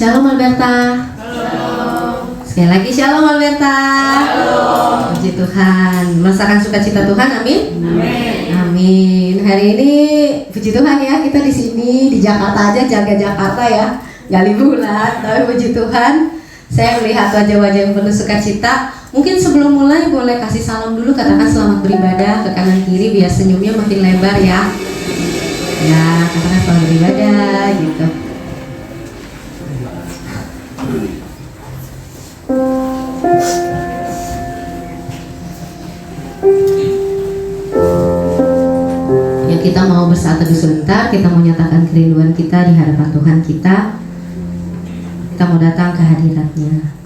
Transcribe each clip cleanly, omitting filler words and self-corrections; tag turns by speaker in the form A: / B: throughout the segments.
A: Shalom Alberta.
B: Shalom.
A: Sekali lagi Shalom Alberta.
B: Shalom.
A: Puji Tuhan. Merasakan sukacita Tuhan, amin.
B: Amin.
A: Amin. Hari ini puji Tuhan ya, kita di sini di Jakarta aja, jaga Jakarta ya. Gak liburan, tapi puji Tuhan saya melihat wajah-wajah yang penuh sukacita. Mungkin sebelum mulai boleh kasih salam dulu, katakan selamat beribadah ke kanan kiri biar senyumnya makin lebar ya. Ya, katakan selamat beribadah gitu. Ya, kita mau bersatu sebentar, kita mau nyatakan kerinduan kita di hadapan Tuhan kita. Kita mau datang ke hadirat-Nya.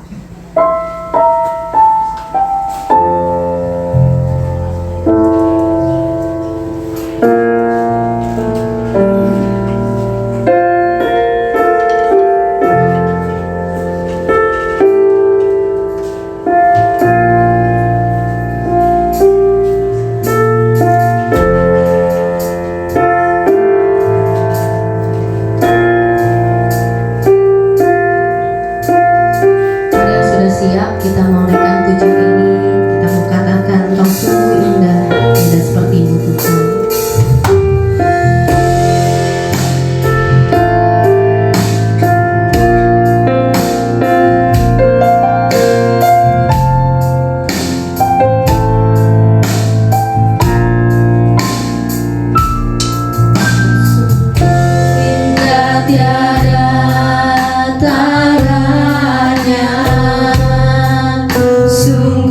A: Kita mau naikkan pujian ini, kita mau katakan Kau sungguh indah, indah seperti-Mu Tuhan. Indah tiada taranya, sungguh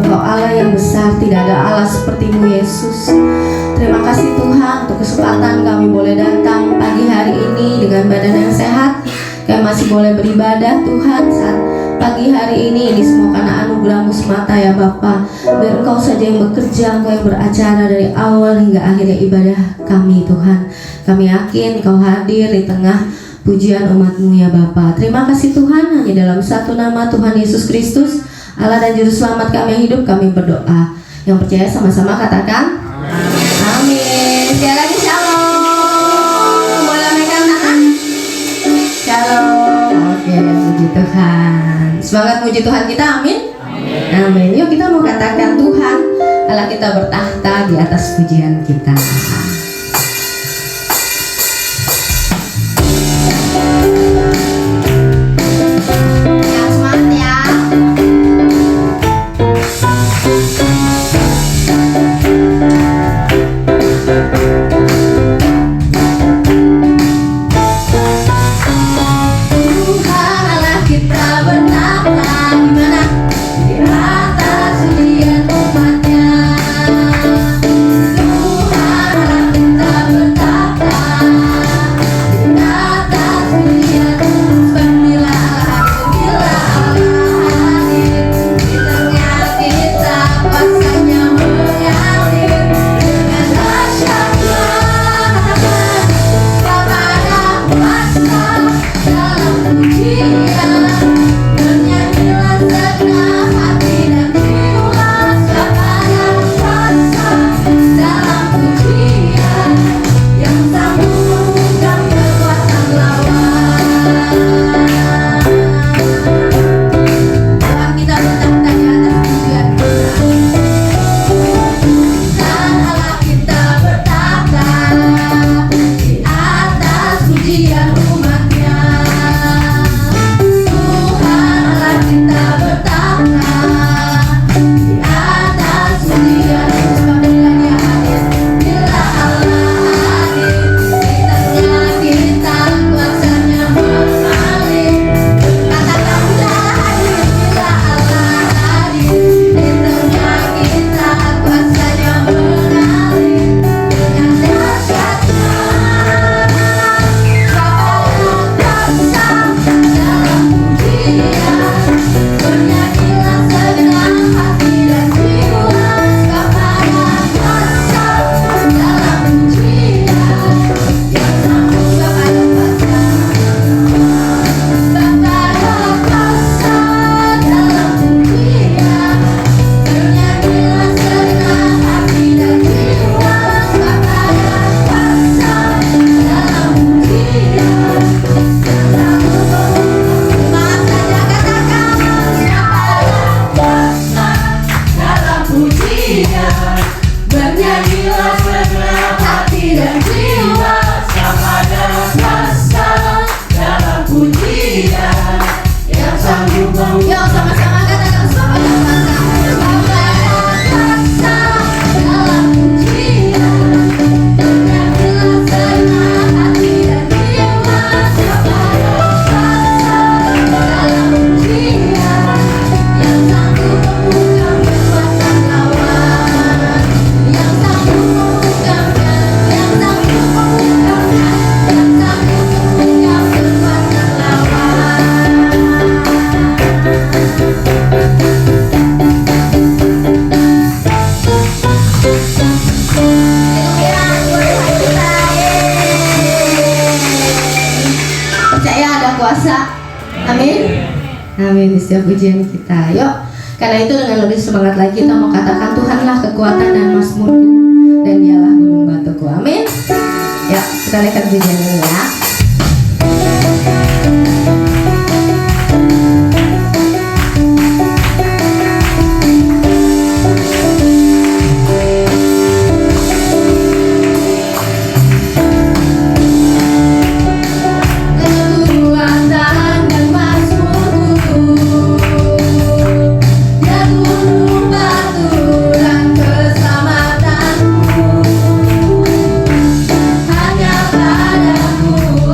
A: Engkau Allah yang besar, tidak ada Allah seperti-Mu Yesus. Terima kasih Tuhan untuk kesempatan kami boleh datang pagi hari ini dengan badan yang sehat. Kami masih boleh beribadah Tuhan saat pagi hari ini. Ini semua karena anugerah-Mu semata ya Bapa. Biar Engkau saja yang bekerja, Engkau yang beracara dari awal hingga akhirnya ibadah kami Tuhan. Kami yakin Engkau hadir di tengah pujian umat-Mu ya Bapa. Terima kasih Tuhan, hanya dalam satu nama Tuhan Yesus Kristus, Allah dan Juru Selamat kami yang hidup, kami berdoa. Yang percaya sama-sama katakan amin. Sekali lagi shalom. Boleh megang tangan? Shalom. Oke, puji Tuhan. Semangat puji Tuhan kita, amin. Amin. Yuk kita mau katakan Tuhan Allah kita bertahta di atas pujian kita. Amin. Di setiap ujian kita. Yuk, karena itu dengan lebih semangat lagi kita mau katakan Tuhanlah kekuatan dan mazmurku dan dialah gunung batuku. Amin. Ya, kita lihat pujian ini ya.
B: Hanya padamu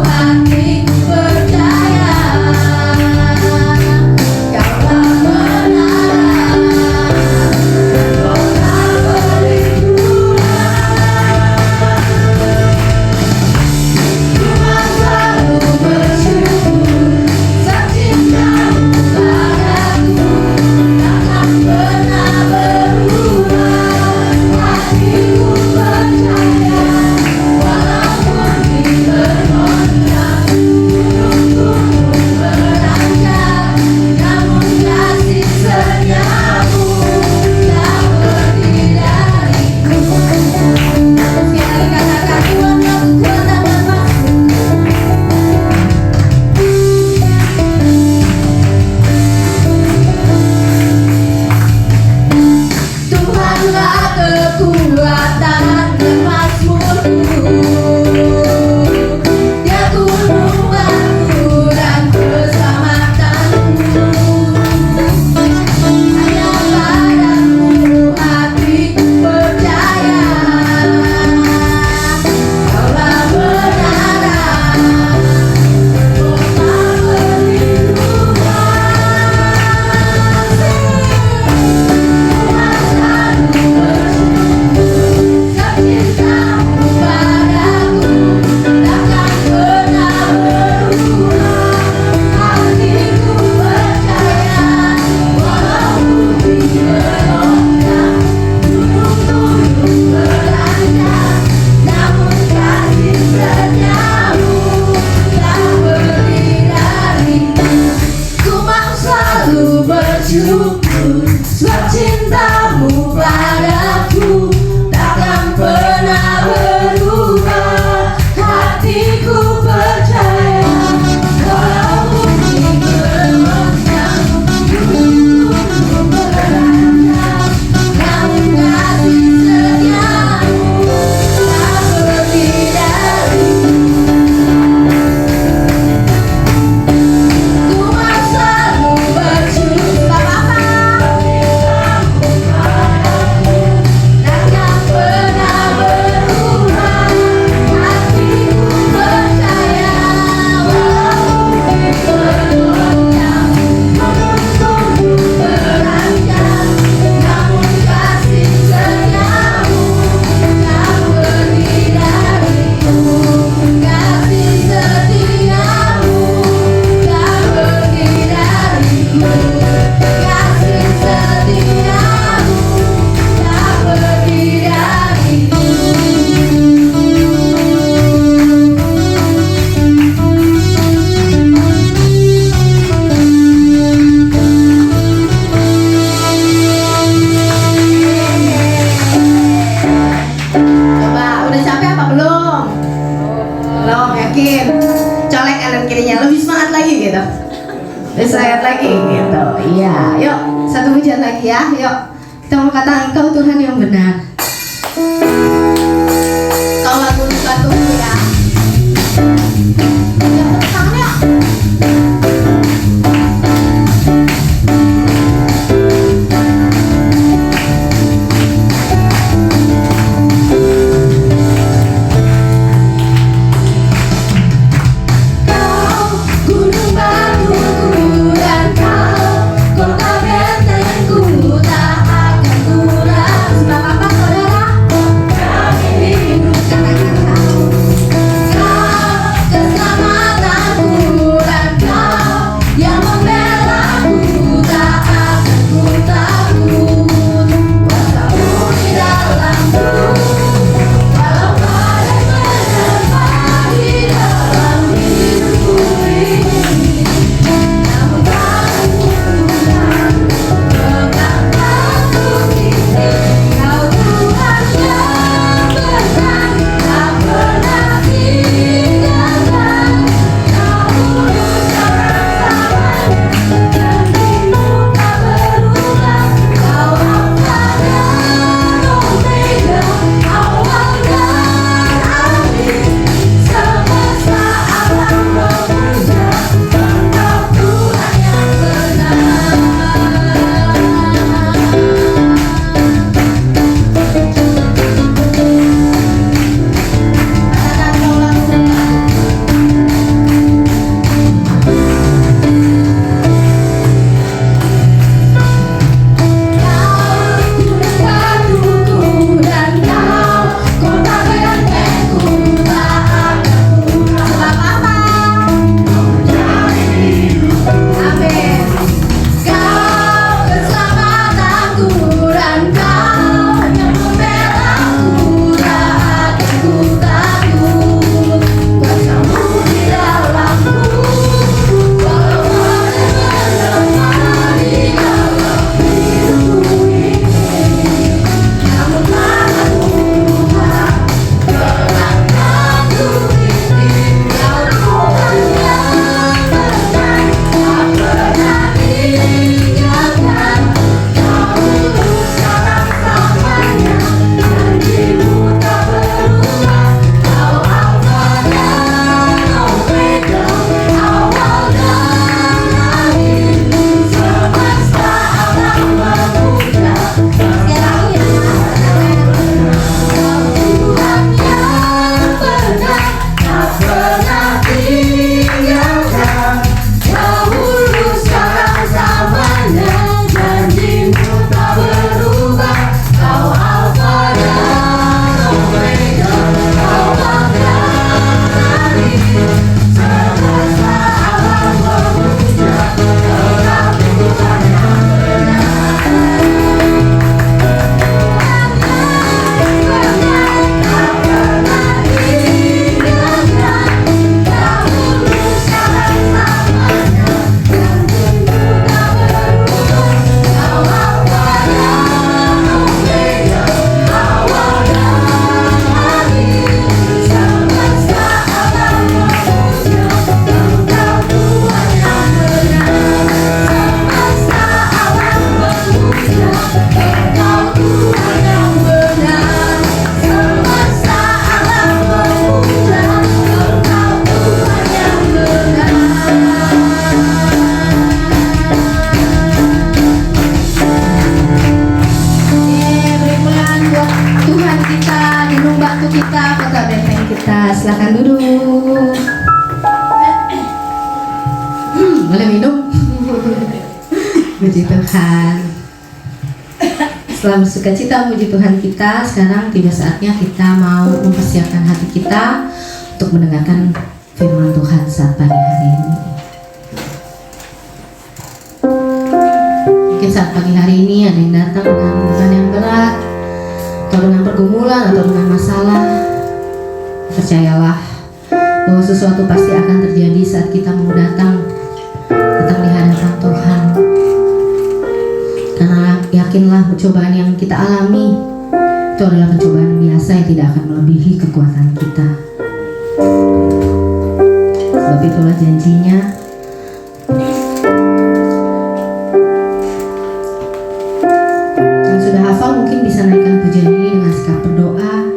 A: Itulah kekuatan dan mazmurku. Dia gunung batu dan keselamatanku. Hanya padamu hatiku percaya. Kaulah benaran, kota perlindungan. Cintamu padaku takkan pernah berubah. Hatiku percaya, walau bumi merontang, gunung-gunung beranjak, namun kasih setiamu tak pergi dariku. Ku mau selalu bersyukur sebab cintamu padaku takkan pernah berubah. Hatiku percaya, walau bumi merontang, gunung beranjak, namun kasih setiamu tak pergi dariku. Ku mau selalu bersyukur takkan pernah berubah. Hatiku percaya, walau bumi merontang, gunung-gunung beranjak, namun kasih setiamu tak pergi dariku. Kasih setiamu tak pergi dariku. Kasih setiamu tak pergi dariku. Coba, udah capek apa belum? Belum, yakin? Colek kanan kirinya, lebih semangat lagi gitu. Lebih semangat lagi gitu. Iya, yuk satu pujian lagi ya. Yuk kita mau katakan Engkau Tuhan yang benar. Kau lagu tunggu ya. Yuk, tepuk tangan yuk. Kau gunung batuku dan kau kota bentengku, tak akan kurang. Sebab apa saudara? Kami hidup katakan kau. Kau keselamatan Puji Tuhan. Setelah bersukacita memuji Tuhan kita, sekarang tiba saatnya kita mau mempersiapkan hati kita untuk mendengarkan firman Tuhan saat pagi hari ini. Mungkin saat pagi hari ini ada yang datang dengan beban yang berat, atau dengan pergumulan, atau dengan masalah. Percayalah bahwa sesuatu pasti akan terjadi saat kita mau datang di hadapan Tuhan. Karena yakinlah percobaan yang kita alami itu adalah percobaan biasa yang tidak akan melebihi kekuatan kita. Sebab itulah janjinya, yang sudah hafal mungkin bisa naikkan pujian ini dengan sikap berdoa.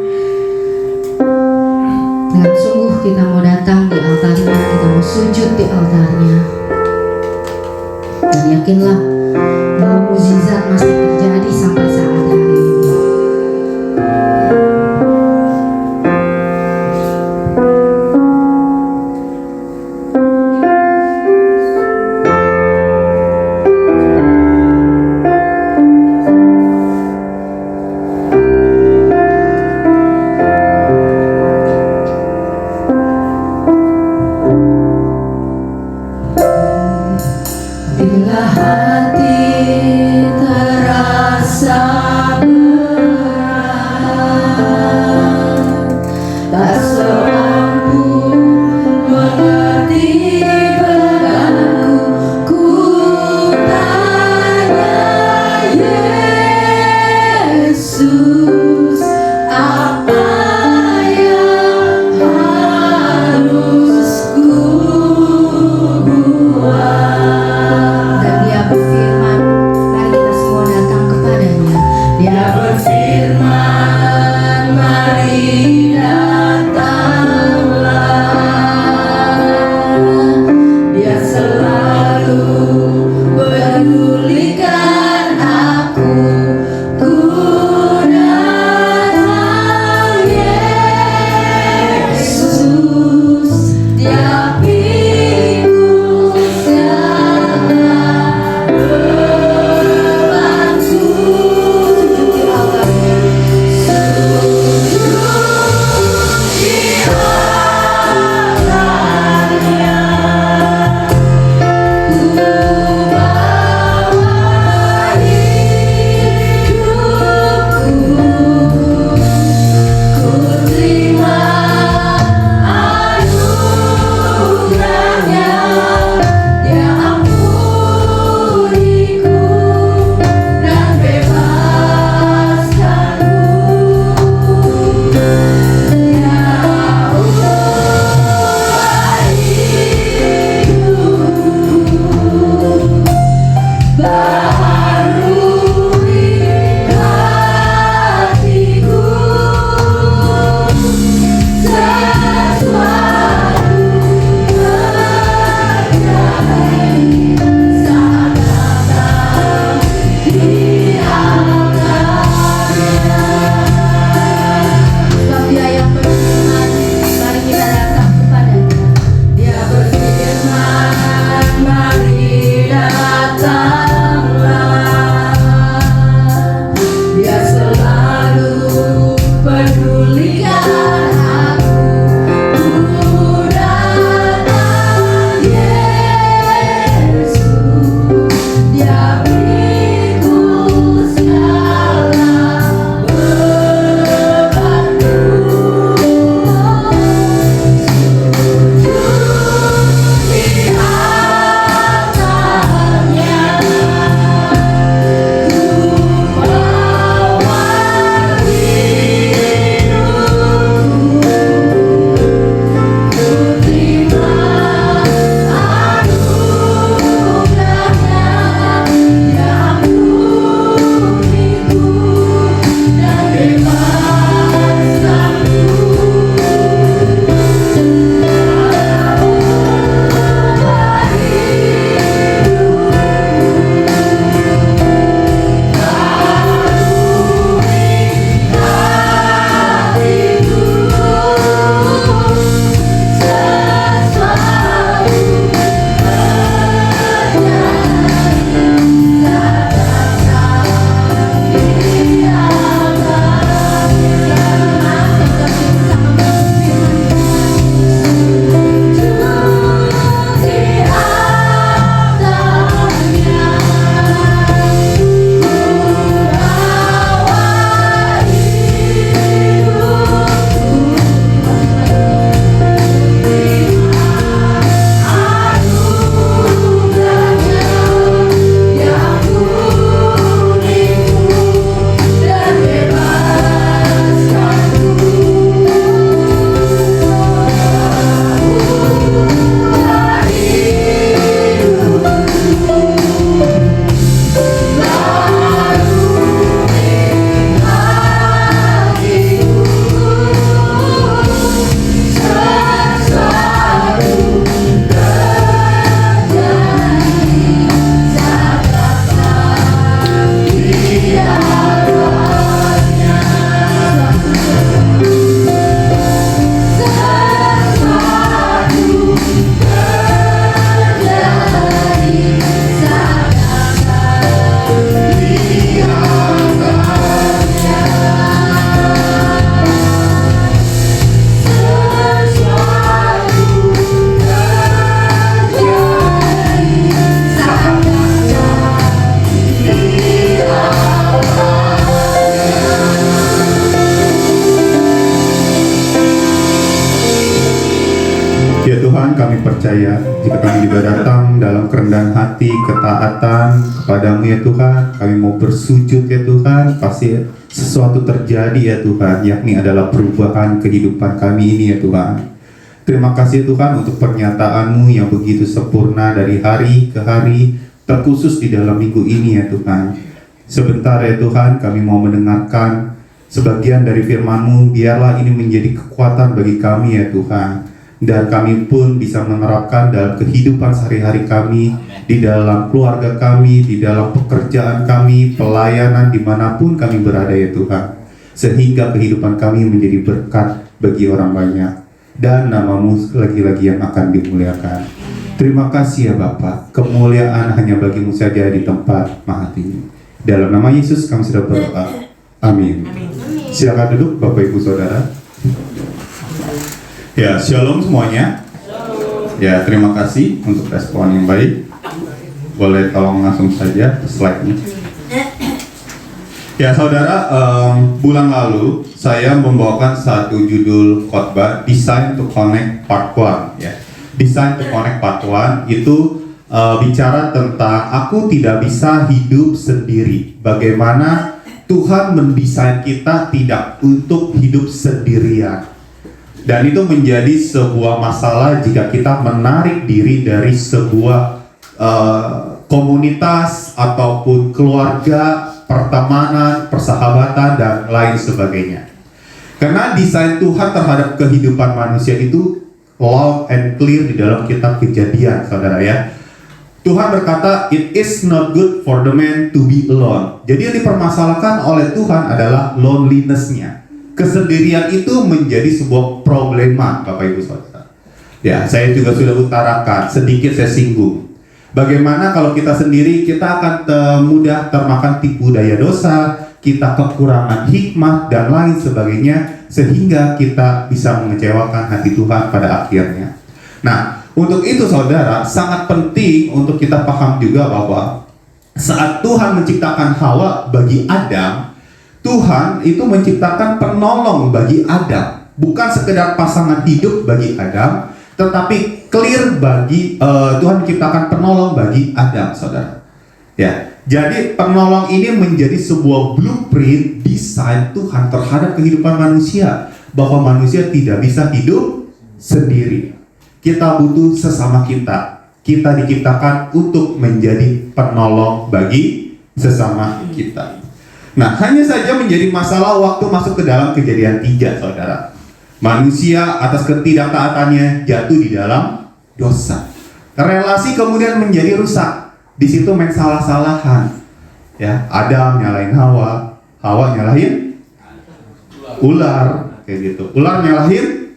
A: Dengan sungguh kita mau datang di altarnya, kita mau sujud di altarnya. Dan yakinlah bahwa mukjizat masih terjadi sampai saat hari ini. Bila hati terasa berat, tak seorang pun mengerti bebanku. Ku tanya Yesus, apa yang harus ku buat? Dan Dia berfirman, mari kita semua datang kepadanya. Dia berfirman, mari datanglah. Dia selalu pedulikan aku. Ku datang Yesus, Dia pikul segala bebanku. Sujud di altar.
C: percaya jika kami juga datang dalam kerendahan hati, ketaatan kepadamu ya Tuhan, kami mau bersujud ya Tuhan, pasti sesuatu terjadi ya Tuhan, yakni adalah perubahan kehidupan kami ini ya Tuhan. Terima kasih Tuhan untuk pernyataan-Mu yang begitu sempurna dari hari ke hari, terkhusus di dalam minggu ini ya Tuhan. Sebentar ya Tuhan, kami mau mendengarkan sebagian dari firman-Mu, biarlah ini menjadi kekuatan bagi kami ya Tuhan. Dan kami pun bisa menerapkan dalam kehidupan sehari-hari kami, di dalam keluarga kami, di dalam pekerjaan kami, pelayanan dimanapun kami berada ya Tuhan. Sehingga kehidupan kami menjadi berkat bagi orang banyak. Dan nama-Mu lagi-lagi yang akan dimuliakan. Terima kasih ya Bapa, kemuliaan hanya bagi-Mu saja di tempat maha tinggi. Dalam nama Yesus kami sudah berdoa. Amin. Silakan duduk Bapak Ibu Saudara. Ya, shalom semuanya. Ya, terima kasih untuk respon yang baik. Boleh tolong langsung saja slide-nya. Ya saudara, bulan lalu saya membawakan satu judul khotbah, Design to Connect Part 1 ya. Design to Connect Part 1 itu bicara tentang aku tidak bisa hidup sendiri. Bagaimana Tuhan mendesain kita tidak untuk hidup sendirian. Dan itu menjadi sebuah masalah jika kita menarik diri dari sebuah komunitas ataupun keluarga, pertemanan, persahabatan, dan lain sebagainya. Karena desain Tuhan terhadap kehidupan manusia itu loud and clear di dalam kitab Kejadian, saudara ya. Tuhan berkata, it is not good for the man to be alone. Jadi yang dipermasalahkan oleh Tuhan adalah loneliness-nya. Kesendirian itu menjadi sebuah problema, Bapak Ibu Saudara. Ya, saya juga sudah utarakan, sedikit saya singgung. Bagaimana kalau kita sendiri, kita akan mudah termakan tipu daya dosa, kita kekurangan hikmat dan lain sebagainya, sehingga kita bisa mengecewakan hati Tuhan pada akhirnya. Nah, untuk itu saudara, sangat penting untuk kita paham juga bahwa saat Tuhan menciptakan Hawa bagi Adam, Tuhan itu menciptakan penolong bagi Adam, bukan sekedar pasangan hidup bagi Adam, tetapi clear bagi Tuhan menciptakan penolong bagi Adam, saudara. Ya, jadi penolong ini menjadi sebuah blueprint desain Tuhan terhadap kehidupan manusia, bahwa manusia tidak bisa hidup sendiri. Kita butuh sesama kita. Kita diciptakan untuk menjadi penolong bagi sesama kita. Nah, hanya saja menjadi masalah waktu masuk ke dalam Kejadian 3, saudara. Manusia atas ketidaktaatannya jatuh di dalam dosa. Relasi kemudian menjadi rusak. Di situ main salah-salahan. Ya, Adam nyalain Hawa, Hawa nyalahin ular, kayak gitu. Ular nyalahin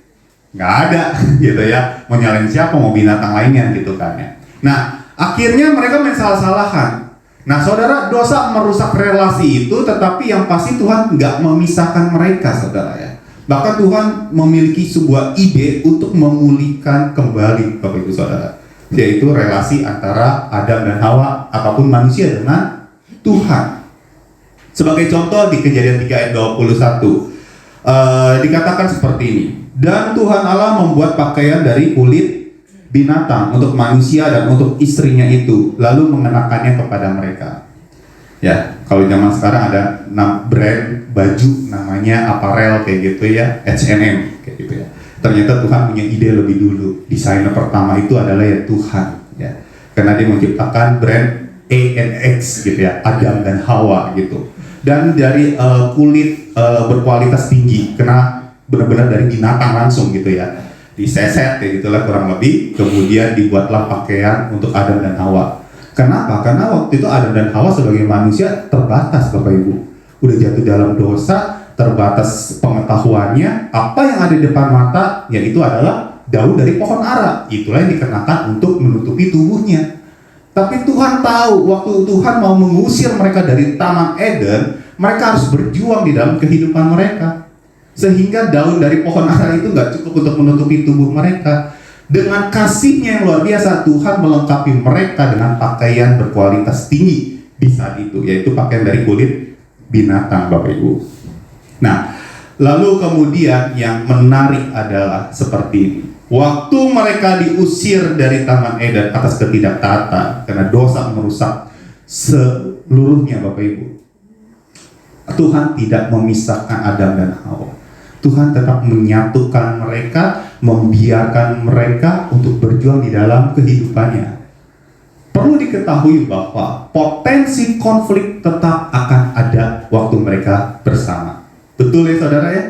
C: nggak ada, gitu ya. Mau nyalain siapa? Mau binatang lainnya, gitu kan ya. Nah, akhirnya mereka main salah-salahan. Nah, saudara, dosa merusak relasi itu, tetapi yang pasti Tuhan nggak memisahkan mereka, saudara ya. Bahkan Tuhan memiliki sebuah ide untuk memulihkan kembali, Bapak Ibu Saudara, yaitu relasi antara Adam dan Hawa ataupun manusia dengan Tuhan. Sebagai contoh di Kejadian 3 ayat 21 dikatakan seperti ini. Dan Tuhan Allah membuat pakaian dari kulit binatang untuk manusia dan untuk istrinya itu, lalu mengenakannya kepada mereka. Ya, kalau zaman sekarang ada brand baju namanya apparel kayak gitu ya, H&M kayak gitu ya. Ternyata Tuhan punya ide lebih dulu. Desainer pertama itu adalah ya Tuhan ya. Karena dia menciptakan brand ANX gitu ya, Adam dan Hawa gitu. Dan dari kulit berkualitas tinggi, karena benar-benar dari binatang langsung gitu ya. Diseset kayak gitulah kurang lebih, kemudian dibuatlah pakaian untuk Adam dan Hawa. Kenapa? Karena waktu itu Adam dan Hawa sebagai manusia terbatas, Bapak Ibu. Udah jatuh dalam dosa, terbatas pengetahuannya, apa yang ada di depan mata, yaitu adalah daun dari pohon ara. Itulah yang dikenakan untuk menutupi tubuhnya. Tapi Tuhan tahu, waktu Tuhan mau mengusir mereka dari Taman Eden, mereka harus berjuang di dalam kehidupan mereka. Sehingga daun dari pohon ara itu gak cukup untuk menutupi tubuh mereka. Dengan kasihnya yang luar biasa, Tuhan melengkapi mereka dengan pakaian berkualitas tinggi di saat itu, yaitu pakaian dari kulit binatang, Bapak Ibu. Nah, lalu kemudian yang menarik adalah seperti ini. Waktu mereka diusir dari Taman Eden atas ketidaktaatan karena dosa merusak seluruhnya, Bapak Ibu, Tuhan tidak memisahkan Adam dan Hawa. Tuhan tetap menyatukan mereka, membiarkan mereka untuk berjuang di dalam kehidupannya. Perlu diketahui bahwa potensi konflik tetap akan ada waktu mereka bersama. Betul ya saudara ya?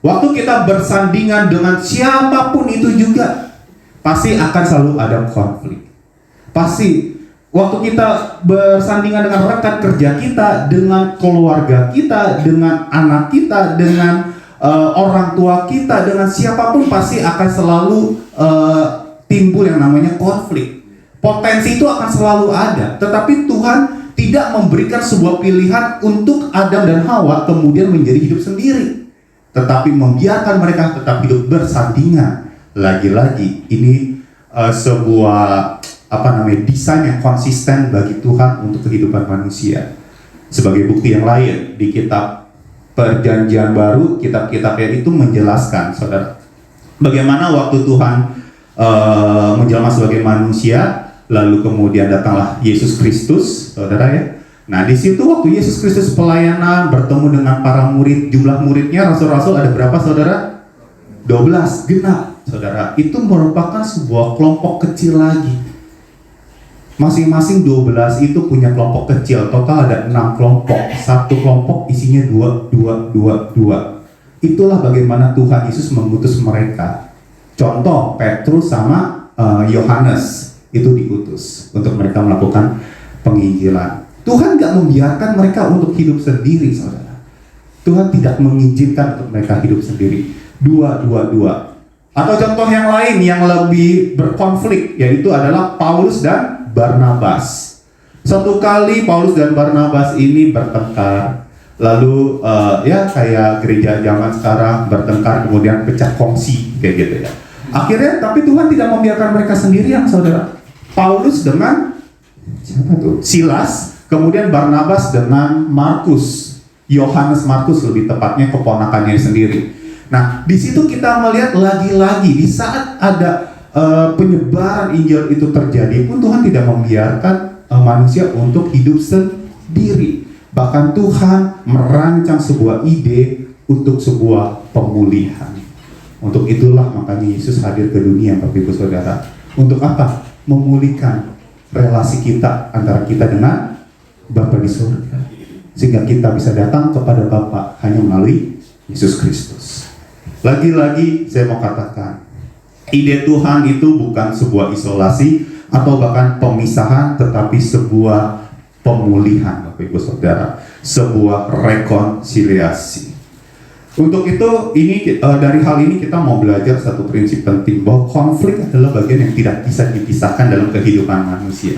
C: Waktu kita bersandingan dengan siapapun itu juga pasti akan selalu ada konflik. Pasti waktu kita bersandingan dengan rekan kerja kita, dengan keluarga kita, dengan anak kita, dengan orang tua kita, dengan siapapun pasti akan selalu timbul yang namanya konflik. Potensi itu akan selalu ada, tetapi Tuhan tidak memberikan sebuah pilihan untuk Adam dan Hawa kemudian menjadi hidup sendiri, tetapi membiarkan mereka tetap hidup bersandingan. Lagi-lagi ini sebuah desain yang konsisten bagi Tuhan untuk kehidupan manusia. Sebagai bukti yang lain, di kitab Perjanjian Baru, kitab-kitabnya itu menjelaskan, saudara, bagaimana waktu Tuhan menjelma sebagai manusia, lalu kemudian datanglah Yesus Kristus, saudara ya. Nah, di situ waktu Yesus Kristus pelayanan, bertemu dengan para murid, jumlah muridnya rasul-rasul ada berapa, saudara? 12, genap, saudara. Itu merupakan sebuah kelompok kecil lagi. Masing-masing 12 itu punya kelompok kecil, total ada 6 kelompok. Satu kelompok isinya 2. Itulah bagaimana Tuhan Yesus mengutus mereka. Contoh, Petrus sama Yohanes itu diutus untuk mereka melakukan penginjilan. Tuhan gak membiarkan mereka untuk hidup sendiri, saudara. Tuhan tidak mengizinkan untuk mereka hidup sendiri. 2. Atau contoh yang lain yang lebih berkonflik, yaitu adalah Paulus dan Barnabas. Satu kali Paulus dan Barnabas ini bertengkar, lalu kayak gereja zaman sekarang bertengkar kemudian pecah kongsi kayak gitu ya. Akhirnya tapi Tuhan tidak membiarkan mereka sendirian, saudara. Paulus dengan siapa tuh? Silas, kemudian Barnabas dengan Markus, Yohanes Markus lebih tepatnya, keponakannya sendiri. Nah, di situ kita melihat lagi-lagi di saat ada penyebaran Injil itu terjadi pun Tuhan tidak membiarkan manusia untuk hidup sendiri. Bahkan Tuhan merancang sebuah ide untuk sebuah pemulihan. Untuk itulah makanya Yesus hadir ke dunia, Bapak Ibu Saudara. Untuk apa? Memulihkan relasi kita antara kita dengan Bapa di surga, sehingga kita bisa datang kepada Bapa hanya melalui Yesus Kristus. Lagi-lagi saya mau katakan, ide Tuhan itu bukan sebuah isolasi atau bahkan pemisahan, tetapi sebuah pemulihan, Bapak Ibu Saudara, sebuah rekonsiliasi. Untuk itu, dari hal ini kita mau belajar satu prinsip penting, bahwa konflik adalah bagian yang tidak bisa dipisahkan dalam kehidupan manusia.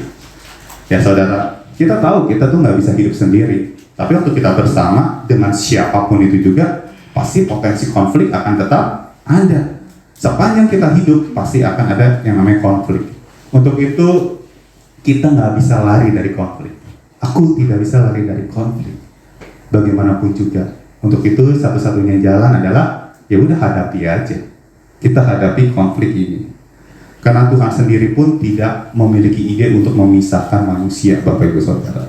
C: Ya saudara, kita tahu kita tuh nggak bisa hidup sendiri, tapi waktu kita bersama dengan siapapun itu juga, pasti potensi konflik akan tetap ada. Sepanjang kita hidup, pasti akan ada yang namanya konflik. Untuk itu, kita nggak bisa lari dari konflik. Aku tidak bisa lari dari konflik, bagaimanapun juga. Untuk itu satu-satunya jalan adalah ya udah hadapi aja. Kita hadapi konflik ini. Karena Tuhan sendiri pun tidak memiliki ide untuk memisahkan manusia, Bapak Ibu Saudara.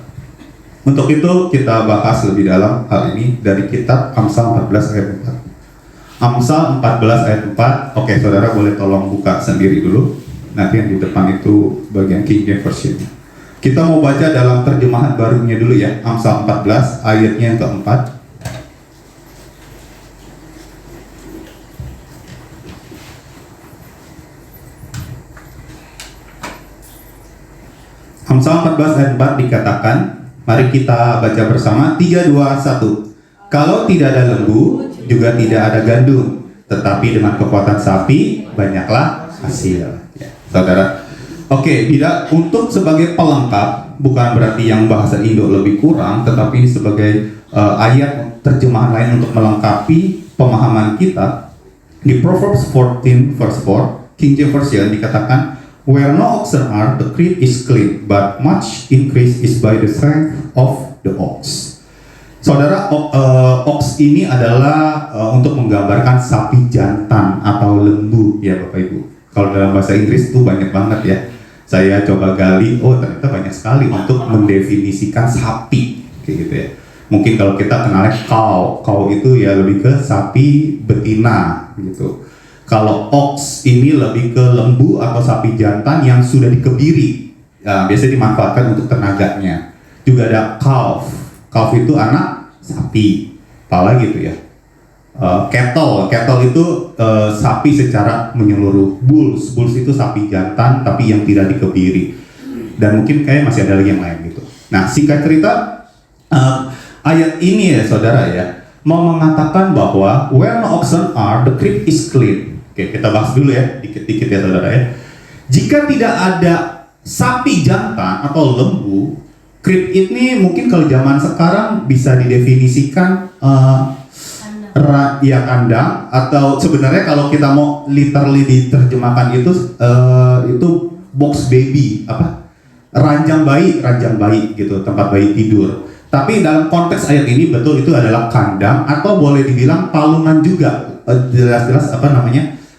C: Untuk itu kita bahas lebih dalam hal ini dari kitab Amsal 14 ayat 4. Amsal 14 ayat 4. Oke, saudara boleh tolong buka sendiri dulu. Nanti yang di depan itu bagian King James Version. Kita mau baca dalam terjemahan barunya dulu ya. Amsal 14 ayatnya yang keempat. Amsal 14 ayat 4 dikatakan, mari kita baca bersama, 3, 2, 1. Kalau tidak ada lembu, juga tidak ada gandum, tetapi dengan kekuatan sapi, banyaklah hasil. Ya, saudara. Oke, tidak untuk sebagai pelengkap, bukan berarti yang bahasa Indo lebih kurang, tetapi sebagai ayat terjemahan lain untuk melengkapi pemahaman kita. Di Proverbs 14 verse 4, King James Version dikatakan, where no oxen are, the crib is clean, but much increase is by the strength of the ox. Saudara, ox ini adalah untuk menggambarkan sapi jantan atau lembu ya Bapak Ibu. Kalau dalam bahasa Inggris itu banyak banget ya. Saya coba gali, oh ternyata banyak sekali untuk mendefinisikan sapi kayak gitu ya. Mungkin kalau kita kenalnya cow itu ya lebih ke sapi betina gitu. Kalau ox ini lebih ke lembu atau sapi jantan yang sudah dikebiri. Biasanya dimanfaatkan untuk tenaganya. Juga ada calf itu anak sapi, apalagi gitu ya. Cattle itu sapi secara menyeluruh. Bulls itu sapi jantan tapi yang tidak dikebiri. Dan mungkin kayak masih ada lagi yang lain gitu. Nah, singkat cerita, ayat ini ya saudara ya, mau mengatakan bahwa where no oxen are, the crib is clean. Oke, kita bahas dulu ya, dikit-dikit ya saudara ya. Jika tidak ada sapi jantan atau lembu, crib ini mungkin kalau zaman sekarang bisa didefinisikan kandang, atau sebenarnya kalau kita mau literally diterjemahkan itu box baby, ranjang bayi gitu, tempat bayi tidur. Tapi dalam konteks ayat ini betul itu adalah kandang atau boleh dibilang palungan juga, jelas-jelas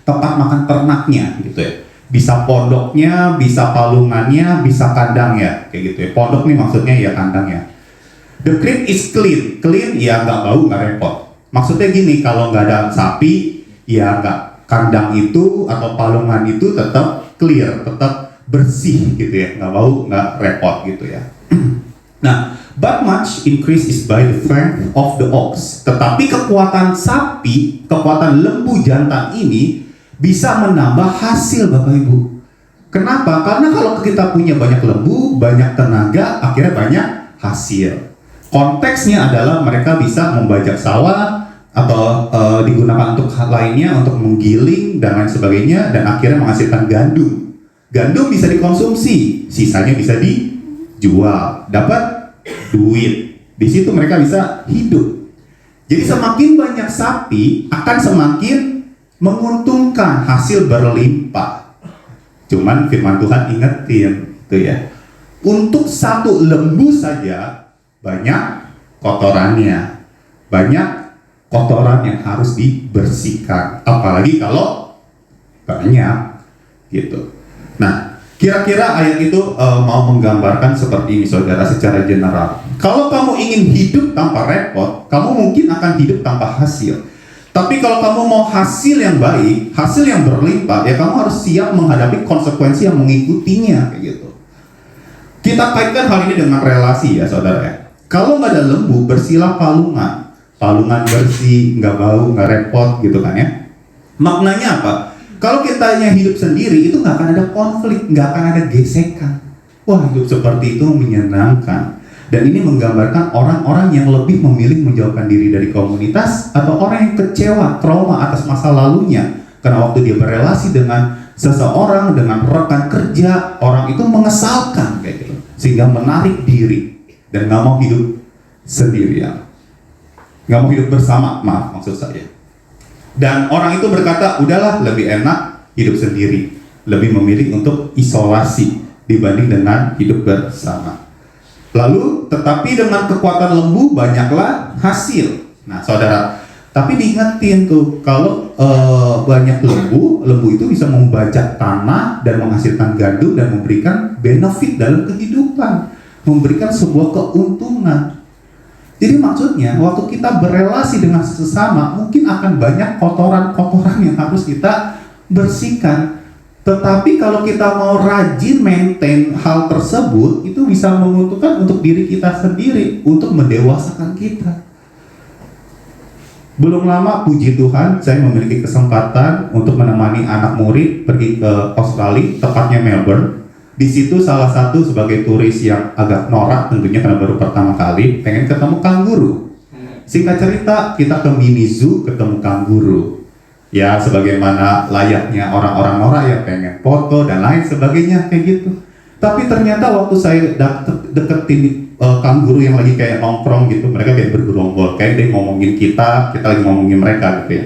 C: tempat makan ternaknya gitu ya. Bisa pondoknya, bisa palungannya, bisa kandangnya kayak gitu ya. Pondok nih maksudnya ya kandangnya. The crib is clean ya nggak bau, nggak repot. Maksudnya gini, kalau nggak ada sapi ya nggak, kandang itu atau palungan itu tetap clear, tetap bersih gitu ya, nggak bau, nggak repot gitu ya. Nah, but much increase is by the strength of the ox. Tetapi kekuatan sapi, kekuatan lembu jantan ini bisa menambah hasil Bapak Ibu. Kenapa? Karena kalau kita punya banyak lembu, banyak tenaga, akhirnya banyak hasil. Konteksnya adalah mereka bisa membajak sawah atau digunakan untuk hal lainnya, untuk menggiling dan lain sebagainya, dan akhirnya menghasilkan gandum. Gandum bisa dikonsumsi, sisanya bisa dijual, dapat duit. Di situ mereka bisa hidup. Jadi semakin banyak sapi akan semakin menguntungkan, hasil berlimpah. Cuman firman Tuhan ingetin tuh ya, untuk satu lembu saja banyak kotorannya, banyak kotoran yang harus dibersihkan, apalagi kalau banyak gitu. Nah, kira-kira ayat itu mau menggambarkan seperti ini saudara, secara general. Kalau kamu ingin hidup tanpa repot, kamu mungkin akan hidup tanpa hasil. Tapi kalau kamu mau hasil yang baik, hasil yang berlimpah, ya kamu harus siap menghadapi konsekuensi yang mengikutinya, kayak gitu. Kita kaitkan hal ini dengan relasi ya saudara ya. Kalau nggak ada lembu, bersihlah palungan bersih, nggak bau, nggak repot gitu kan ya. Maknanya apa? Kalau kita yang hidup sendiri itu nggak akan ada konflik, nggak akan ada gesekan. Wah, hidup seperti itu menyenangkan. Dan ini menggambarkan orang-orang yang lebih memilih menjauhkan diri dari komunitas, atau orang yang kecewa, trauma atas masa lalunya. Karena waktu dia berelasi dengan seseorang, dengan rekan kerja, orang itu mengesalkan kayak gitu, sehingga menarik diri dan nggak mau hidup sendirian, nggak mau hidup bersama, maksud saya. Dan orang itu berkata, udahlah lebih enak hidup sendiri, lebih memilih untuk isolasi dibanding dengan hidup bersama. Lalu, tetapi dengan kekuatan lembu banyaklah hasil. Nah, saudara, tapi diingetin tuh, kalau banyak lembu itu bisa membajak tanah dan menghasilkan gandum dan memberikan benefit dalam kehidupan, memberikan sebuah keuntungan. Jadi maksudnya, waktu kita berelasi dengan sesama, mungkin akan banyak kotoran-kotoran yang harus kita bersihkan. Tetapi kalau kita mau rajin maintain hal tersebut, itu bisa menguntungkan untuk diri kita sendiri, untuk mendewasakan kita. Belum lama, puji Tuhan, saya memiliki kesempatan untuk menemani anak murid pergi ke Australia, tepatnya Melbourne. Di situ salah satu sebagai turis yang agak norak tentunya karena baru pertama kali, pengen ketemu kanguru. Singkat cerita, kita ke mini zoo ketemu kanguru. Ya, sebagaimana layaknya orang-orang norak yang pengen foto dan lain sebagainya kayak gitu. Tapi ternyata waktu saya deketin kanguru yang lagi kayak nongkrong gitu, mereka kayak bergerombol, kayak dia ngomongin kita lagi ngomongin mereka gitu ya.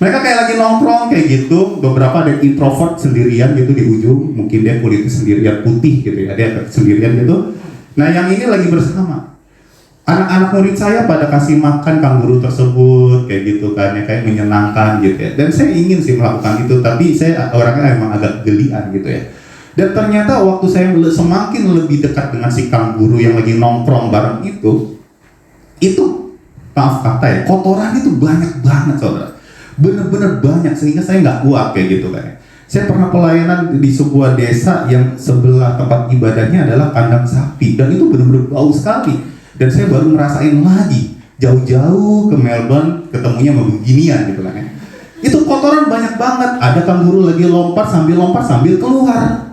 C: Mereka kayak lagi nongkrong kayak gitu, beberapa ada introvert sendirian gitu di ujung, mungkin dia kulitnya sendirian putih gitu ya, dia sendirian gitu. Nah yang ini lagi bersama. anak-anak murid saya pada kasih makan kanguru tersebut kayak gitu kan ya, kayak menyenangkan gitu ya. Dan saya ingin sih melakukan itu, tapi saya orangnya emang agak gelian gitu ya. Dan ternyata waktu saya semakin lebih dekat dengan si kanguru yang lagi nongkrong bareng itu maaf kata ya, kotoran itu banyak banget saudara, bener-bener banyak sehingga saya nggak kuat kayak gitu kan ya. Saya pernah pelayanan di sebuah desa yang sebelah tempat ibadahnya adalah kandang sapi, dan itu bener-bener bau sekali. Dan saya baru ngerasain lagi jauh-jauh ke Melbourne ketemunya sama beginian gitu kan ya. Itu kotoran banyak banget. Ada kanguru lagi lompat sambil keluar.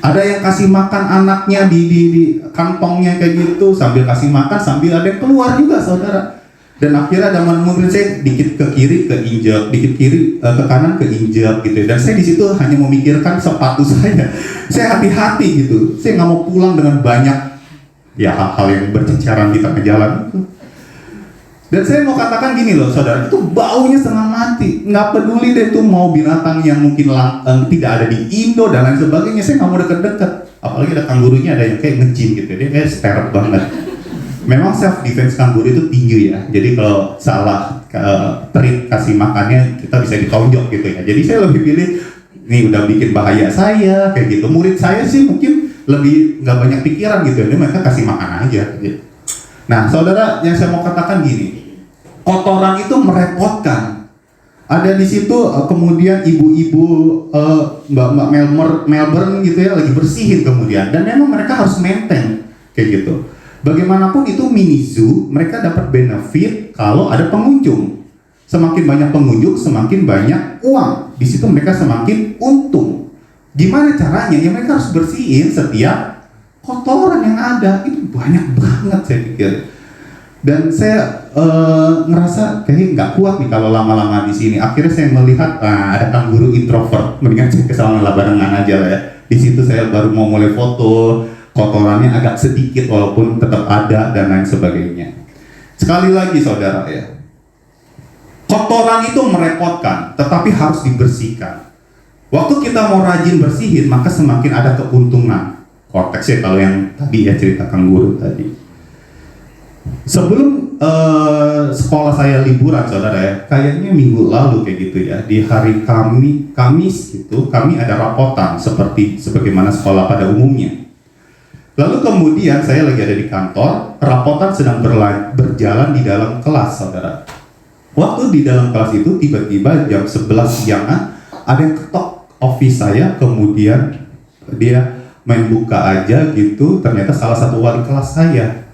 C: Ada yang kasih makan anaknya di kantongnya kayak gitu, sambil kasih makan sambil ada yang keluar juga saudara. Dan akhirnya ada mungkin saya dikit ke kiri keinjak, dikit kiri ke kanan keinjak gitu. Dan saya di situ hanya memikirkan sepatu saya. Saya hati-hati gitu. Saya nggak mau pulang dengan banyak ya hal-hal yang berceceran di tengah jalan itu. Dan saya mau katakan gini loh saudara, itu baunya setengah mati. Nggak peduli deh itu mau binatang yang mungkin tidak ada di Indo dan lain sebagainya, saya nggak mau deket-deket. Apalagi ada kangurunya ada yang kayak nge-gym gitu, dia kayak steril banget. Memang self defense kanguru itu tinggi ya, jadi kalau salah trik kasih makannya kita bisa ditonjok gitu ya. Jadi saya lebih pilih nih udah bikin bahaya saya kayak gitu. Murid saya sih mungkin lebih nggak banyak pikiran gitu, jadi mereka kasih makan aja gitu. Nah saudara, yang saya mau katakan gini, kotoran itu merepotkan. Ada di situ kemudian ibu-ibu mbak-mbak Melbourne gitu ya lagi bersihin kemudian, dan memang mereka harus maintain kayak gitu. Bagaimanapun itu mini zoo, mereka dapat benefit kalau ada pengunjung. Semakin banyak pengunjung, semakin banyak uang. Di situ mereka semakin untung. Gimana caranya? Ya mereka harus bersihin setiap kotoran yang ada. Itu banyak banget saya pikir. Dan saya ngerasa kayaknya nggak kuat nih kalau lama-lama di sini. Akhirnya saya melihat ada kanguru introvert. Mendingan saya kesana barengan aja lah ya. Di situ saya baru mau mulai foto. Kotorannya agak sedikit walaupun tetap ada dan lain sebagainya. Sekali lagi saudara ya, kotoran itu merepotkan, tetapi harus dibersihkan. Waktu kita mau rajin bersihin, maka semakin ada keuntungan. Konteksnya kalau yang tadi ya cerita kanguru tadi. Sebelum sekolah saya liburan saudara ya, kayaknya minggu lalu kayak gitu ya, di hari Kamis gitu, kami ada rapotan sebagaimana sekolah pada umumnya. Lalu kemudian saya lagi ada di kantor, rapotan sedang berjalan di dalam kelas saudara. Waktu di dalam kelas itu tiba-tiba jam 11 siangan ada yang ketok office saya, kemudian dia main buka aja gitu, ternyata salah satu wali kelas saya.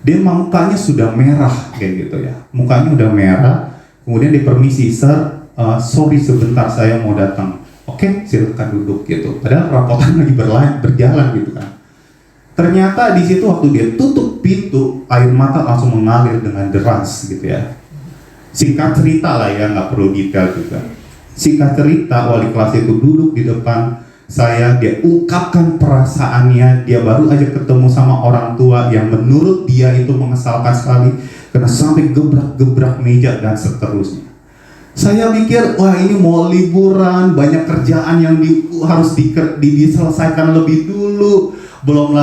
C: Dia mukanya sudah merah kayak gitu ya, mukanya udah merah, kemudian dipermisi, sir, sorry sebentar saya mau datang. Oke, silakan duduk gitu. Padahal rapotan lagi berjalan gitu kan. Ternyata di situ waktu dia tutup pintu, air mata langsung mengalir dengan deras gitu ya. Singkat cerita lah ya, nggak perlu detail juga. Singkat cerita, wali kelas itu duduk di depan saya, dia ungkapkan perasaannya, dia baru aja ketemu sama orang tua yang menurut dia itu mengesalkan sekali, karena sampai gebrak-gebrak meja dan seterusnya. Saya mikir, wah ini mau liburan, banyak kerjaan yang harus diselesaikan lebih dulu. Belum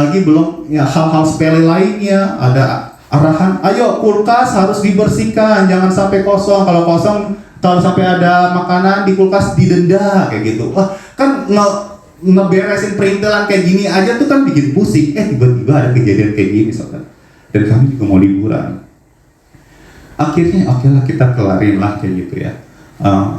C: ya hal-hal sepele lainnya, ada arahan, ayo kulkas harus dibersihkan, jangan sampai kosong. Kalau sampai ada makanan di kulkas didenda kayak gitu. Wah, kan ngeberesin perintilan kayak gini aja tuh kan bikin pusing. Tiba-tiba ada kejadian kayak gini saudara. Dan kami juga mau liburan. Akhirnya oke lah, kita kelarin lah kayak gitu ya.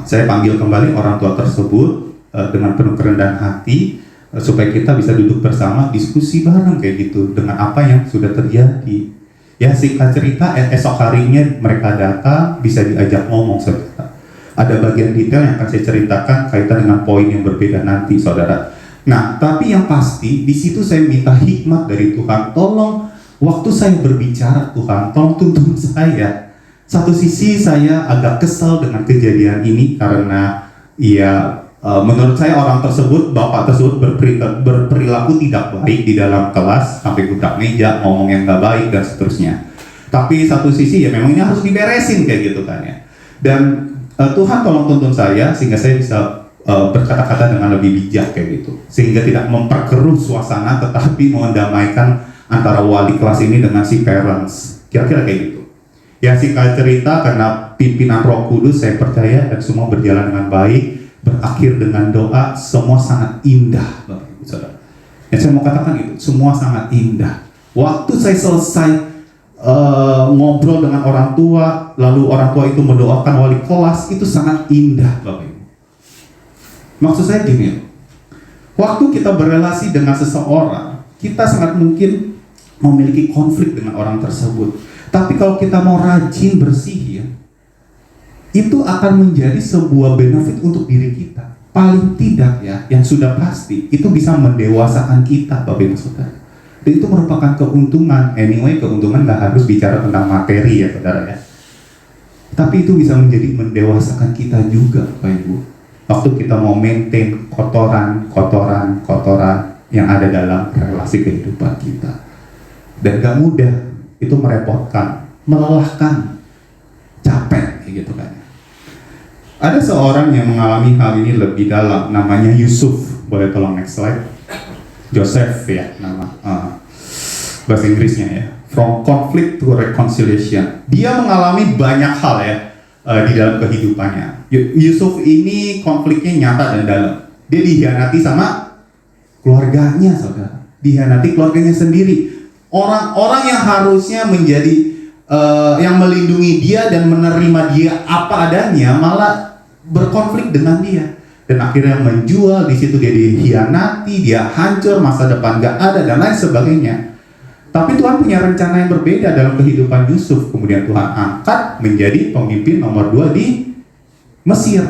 C: Saya panggil kembali orang tua tersebut dengan penuh kerendahan hati, supaya kita bisa duduk bersama diskusi bareng kayak gitu dengan apa yang sudah terjadi. Ya singkat cerita, esok harinya mereka datang, bisa diajak ngomong saudara. Ada bagian detail yang akan saya ceritakan kaitan dengan poin yang berbeda nanti saudara. Nah, tapi yang pasti di situ saya minta hikmat dari Tuhan. Tolong waktu saya berbicara Tuhan, tolong tuntun saya. Satu sisi saya agak kesal dengan kejadian ini karena menurut saya orang tersebut, bapak tersebut berperilaku tidak baik di dalam kelas, sampai gebrak meja, ngomong yang nggak baik dan seterusnya. Tapi satu sisi ya memang ini harus diberesin kayak gitu kan ya. Dan Tuhan tolong tuntun saya sehingga saya bisa berkata-kata dengan lebih bijak kayak gitu, sehingga tidak memperkeruh suasana tetapi mendamaikan antara wali kelas ini dengan si parents Kira-kira kayak gitu. Ya singkat cerita, karena pimpinan Roh Kudus saya percaya dan semua berjalan dengan baik, berakhir dengan doa, semua sangat indah, Bapak Ibu Saudara. Yang saya mau katakan itu, semua sangat indah. Waktu saya selesai ngobrol dengan orang tua, lalu orang tua itu mendoakan wali kelas, itu sangat indah, Bapak Ibu. Maksud saya gini, waktu kita berelasi dengan seseorang, kita sangat mungkin memiliki konflik dengan orang tersebut. Tapi kalau kita mau rajin bersih ya, itu akan menjadi sebuah benefit untuk diri kita. Paling tidak ya, yang sudah pasti, itu bisa mendewasakan kita, Bapak Ibu Saudara. Dan itu merupakan keuntungan. Anyway, keuntungan nggak harus bicara tentang materi ya, Saudara ya. Tapi itu bisa menjadi mendewasakan kita juga, Bapak Ibu. Waktu kita mau maintain kotoran yang ada dalam relasi kehidupan kita. Dan gak mudah, itu merepotkan, melelahkan, capek, gitu kan. Ada seorang yang mengalami hal ini lebih dalam, namanya Yusuf. Boleh tolong next slide? Joseph ya, nama bahasa Inggrisnya ya. From conflict to reconciliation. Dia mengalami banyak hal ya di dalam kehidupannya. Yusuf ini konfliknya nyata dan dalam. Dia dikhianati sama keluarganya, saudara. Dikhianati keluarganya sendiri. Orang-orang yang harusnya menjadi yang melindungi dia dan menerima dia apa adanya malah berkonflik dengan dia dan akhirnya menjual. Di situ dia dikhianati, dia hancur, masa depan gak ada dan lain sebagainya. Tapi Tuhan punya rencana yang berbeda dalam kehidupan Yusuf. Kemudian Tuhan angkat menjadi pemimpin nomor 2 di Mesir.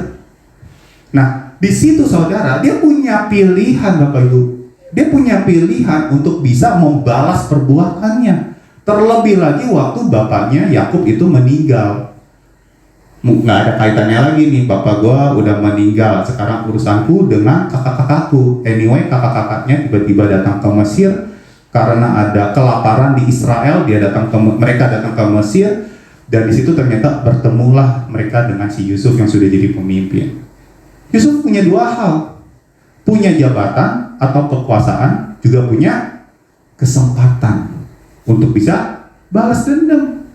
C: Nah, di situ saudara, dia punya pilihan, Bapak Ibu. Dia punya pilihan untuk bisa membalas perbuatannya. Terlebih lagi waktu bapaknya Yakub itu meninggal. Nggak ada kaitannya lagi nih, bapak gua udah meninggal, sekarang urusanku dengan kakak-kakakku. Anyway, kakak-kakaknya tiba-tiba datang ke Mesir karena ada kelaparan di Israel. Mereka datang ke Mesir dan di situ ternyata bertemulah mereka dengan si Yusuf yang sudah jadi pemimpin. Yusuf punya dua hal, punya jabatan atau kekuasaan, juga punya kesempatan untuk bisa balas dendam.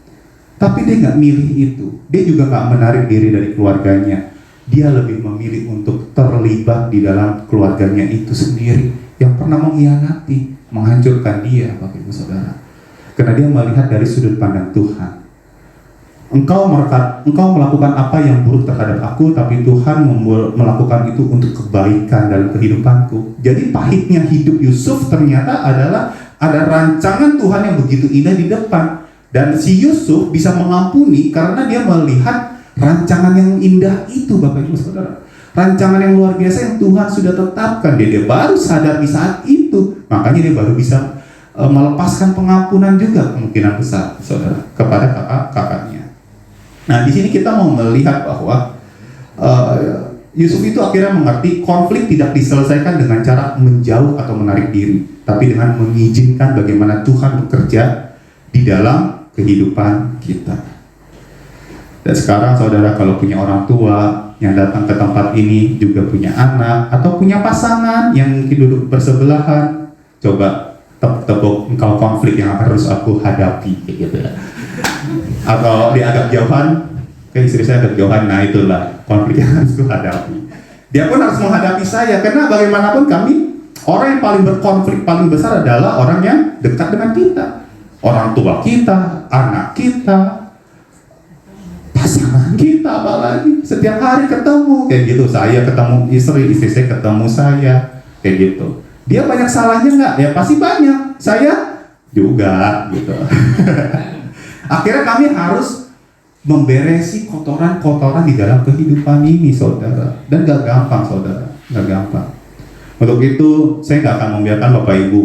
C: Tapi dia nggak milih itu. Dia juga nggak menarik diri dari keluarganya. Dia lebih memilih untuk terlibat di dalam keluarganya itu sendiri yang pernah mengkhianati, menghancurkan dia, Bapak Ibu Saudara. Karena dia melihat dari sudut pandang Tuhan. Engkau melakukan apa yang buruk terhadap aku, tapi Tuhan melakukan itu untuk kebaikan dalam kehidupanku. Jadi pahitnya hidup Yusuf ternyata adalah ada rancangan Tuhan yang begitu indah di depan. Dan si Yusuf bisa mengampuni karena dia melihat rancangan yang indah itu, Bapak Ibu Saudara. Rancangan yang luar biasa yang Tuhan sudah tetapkan. Dia baru sadar di saat itu. Makanya dia baru bisa melepaskan pengampunan juga kemungkinan besar, Saudara, kepada kakak-kakaknya. Nah, di sini kita mau melihat bahwa Yusuf itu akhirnya mengerti konflik tidak diselesaikan dengan cara menjauh atau menarik diri, tapi dengan mengizinkan bagaimana Tuhan bekerja di dalam kehidupan kita. Dan sekarang saudara, kalau punya orang tua yang datang ke tempat ini juga punya anak atau punya pasangan yang mungkin duduk bersebelahan, coba tepuk engkau konflik yang harus aku hadapi, gitu ya. Atau dia agak jauhan, kayak istri saya agak jauhan, nah itulah konflik yang harus aku hadapi. Dia pun harus menghadapi saya, karena bagaimanapun kami, orang yang paling berkonflik paling besar adalah orang yang dekat dengan kita. Orang tua kita, anak kita, pasangan kita, apalagi setiap hari ketemu kayak gitu. Saya ketemu istri saya ketemu saya, kayak gitu. Dia banyak salahnya nggak? Ya pasti banyak. Saya juga gitu. Akhirnya kami harus memberesi kotoran-kotoran di dalam kehidupan ini, saudara. Dan gak gampang, saudara, gak gampang. Untuk itu, saya gak akan membiarkan Bapak Ibu,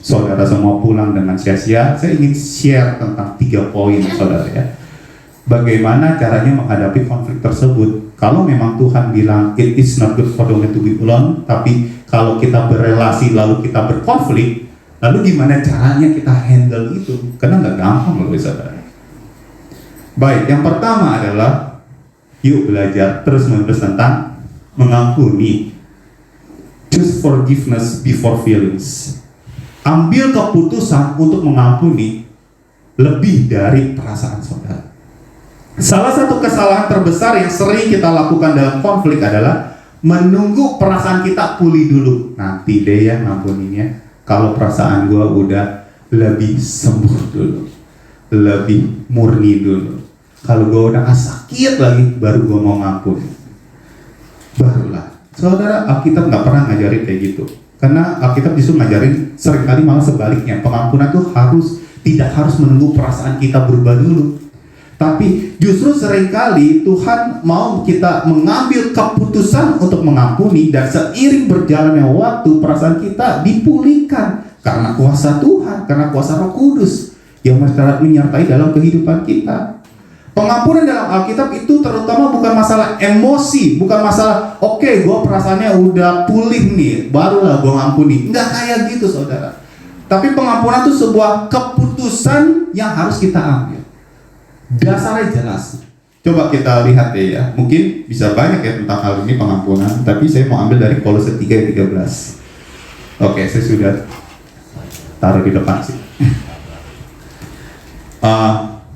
C: saudara semua pulang dengan sia-sia. Saya ingin share tentang 3 poin, saudara ya. Bagaimana caranya menghadapi konflik tersebut. Kalau memang Tuhan bilang, it is not good for the man to be alone, tapi kalau kita berelasi lalu kita berkonflik, lalu gimana caranya kita handle itu? Karena gak gampang loh, saudara. Baik, yang pertama adalah yuk belajar terus-menerus tentang mengampuni. Choose forgiveness before feelings. Ambil keputusan untuk mengampuni lebih dari perasaan saudara. Salah satu kesalahan terbesar yang sering kita lakukan dalam konflik adalah menunggu perasaan kita pulih dulu. Nanti deh ya ngampuninya kalau perasaan gue udah lebih sembuh dulu, lebih murni dulu. Kalau gue udah sakit lagi, baru gue mau ngampuni. Barulah. Saudara, Alkitab nggak pernah ngajarin kayak gitu. Karena Alkitab justru ngajarin seringkali malah sebaliknya. Pengampunan tuh tidak harus menunggu perasaan kita berubah dulu. Tapi justru seringkali Tuhan mau kita mengambil keputusan untuk mengampuni, dan seiring berjalannya waktu perasaan kita dipulihkan karena kuasa Tuhan, karena kuasa Roh Kudus yang menyertai dalam kehidupan kita. Pengampunan dalam Alkitab itu terutama bukan masalah emosi, bukan masalah oke, gue perasaannya udah pulih nih, barulah gue ngampuni. Enggak kayak gitu saudara. Tapi pengampunan itu sebuah keputusan yang harus kita ambil. Dasarnya jelas. Coba kita lihat ya. Mungkin bisa banyak ya tentang hal ini pengampunan, tapi saya mau ambil dari Kolose 3 ayat 13. Oke, saya sudah taruh di depan sih.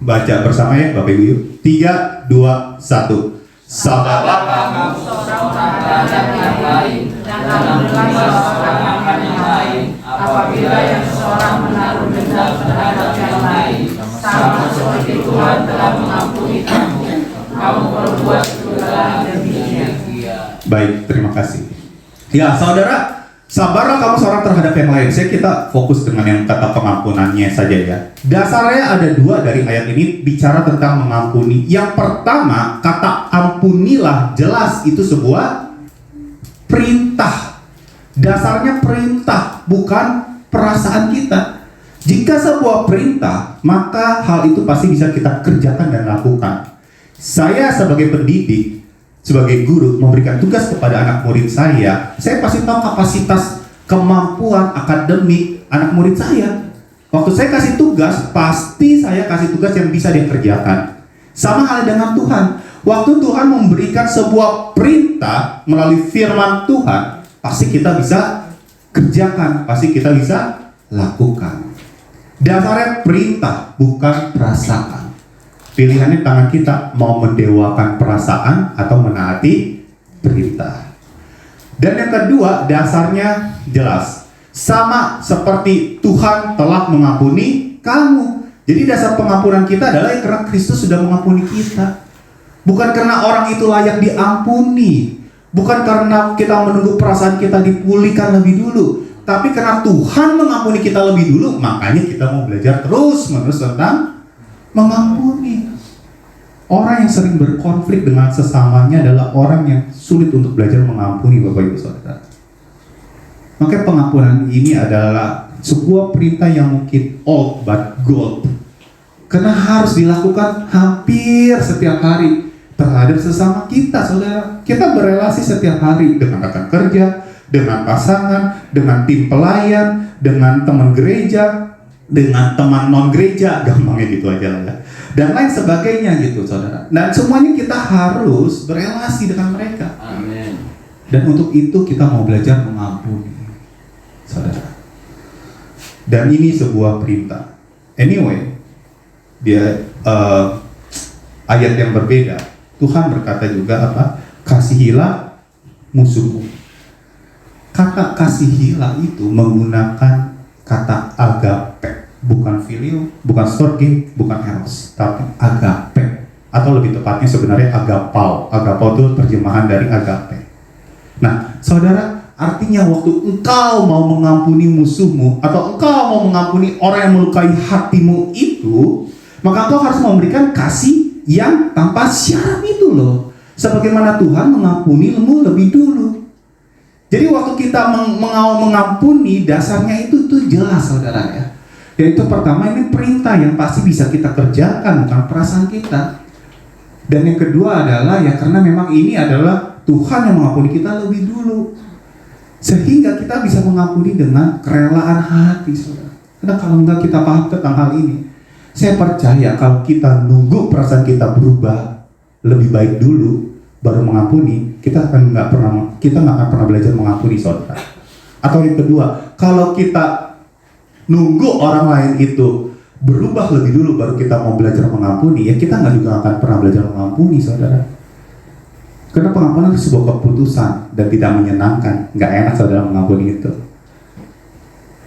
C: Baca bersama ya Bapak Ibu. 3, 2, 1. Sabarlah kamu
B: seorang terhadap yang lain, dan alhamdulillah seorang akan yang lain. Apabila yang seorang menaruh dendam terhadap yang lain, sama seperti Tuhan telah mengampuni kamu berbuat juga demikian.
C: Baik, terima kasih. Ya, saudara, sabarlah kamu seorang terhadap yang lain. Kita fokus dengan yang kata pengampunannya saja ya. Dasarnya ada 2 dari ayat ini bicara tentang mengampuni. Yang pertama, kata ampunilah jelas itu sebuah perintah. Dasarnya perintah, bukan perasaan kita. Jika sebuah perintah, maka hal itu pasti bisa kita kerjakan dan lakukan. Saya sebagai pendidik, sebagai guru memberikan tugas kepada anak murid saya pasti tahu kapasitas kemampuan akademik anak murid saya. Waktu saya kasih tugas, pasti saya kasih tugas yang bisa dia kerjakan. Sama halnya dengan Tuhan. Waktu Tuhan memberikan sebuah perintah melalui firman Tuhan, pasti kita bisa kerjakan, pasti kita bisa lakukan. Dasarnya perintah, bukan perasaan. Pilihannya tangan kita mau mendewakan perasaan atau menaati perintah. Dan yang kedua, dasarnya jelas. Sama seperti Tuhan telah mengampuni kamu. Jadi dasar pengampunan kita adalah karena Kristus sudah mengampuni kita. Bukan karena orang itu layak diampuni. Bukan karena kita menunggu perasaan kita dipulihkan lebih dulu. Tapi karena Tuhan mengampuni kita lebih dulu, makanya kita mau belajar terus-menerus tentang mengampuni. Orang yang sering berkonflik dengan sesamanya adalah orang yang sulit untuk belajar mengampuni, Bapak Ibu Saudara. Maka pengampunan ini adalah sebuah perintah yang mungkin old but gold. Karena harus dilakukan hampir setiap hari terhadap sesama kita, saudara. Kita berelasi setiap hari dengan rekan kerja, dengan pasangan, dengan tim pelayan, dengan teman gereja, dengan teman non gereja, gampangnya gitu aja lah ya. Dan lain sebagainya gitu, saudara. Dan semuanya kita harus berelasi dengan mereka.
B: Amin.
C: Dan untuk itu kita mau belajar mengampuni, saudara. Dan ini sebuah perintah. Anyway, dia ayat yang berbeda. Tuhan berkata juga apa? Kasihilah musuhmu. Kata kasihilah itu menggunakan kata agape, bukan filio, bukan storge, bukan eros, tapi agape. Atau lebih tepatnya sebenarnya agapau. Agapau itu terjemahan dari agape. Nah, saudara, artinya waktu engkau mau mengampuni musuhmu atau engkau mau mengampuni orang yang melukai hatimu itu, maka engkau harus memberikan kasih yang tanpa syarat itu loh. Sebagaimana Tuhan mengampunimu lebih dulu. Jadi waktu kita mau mengampuni, dasarnya itu jelas, saudara ya. Yaitu pertama, ini perintah yang pasti bisa kita kerjakan, bukan perasaan kita. Dan yang kedua adalah ya karena memang ini adalah Tuhan yang mengampuni kita lebih dulu, sehingga kita bisa mengampuni dengan kerelaan hati, saudara. Karena kalau enggak kita paham tentang hal ini, saya percaya kalau kita nunggu perasaan kita berubah lebih baik dulu baru mengampuni, kita nggak akan pernah belajar mengampuni, saudara. Atau yang kedua, kalau kita nunggu orang lain itu berubah lebih dulu baru kita mau belajar mengampuni, ya kita nggak juga akan pernah belajar mengampuni, saudara. Karena pengampunan itu sebuah keputusan dan tidak menyenangkan, nggak enak saudara mengampuni itu.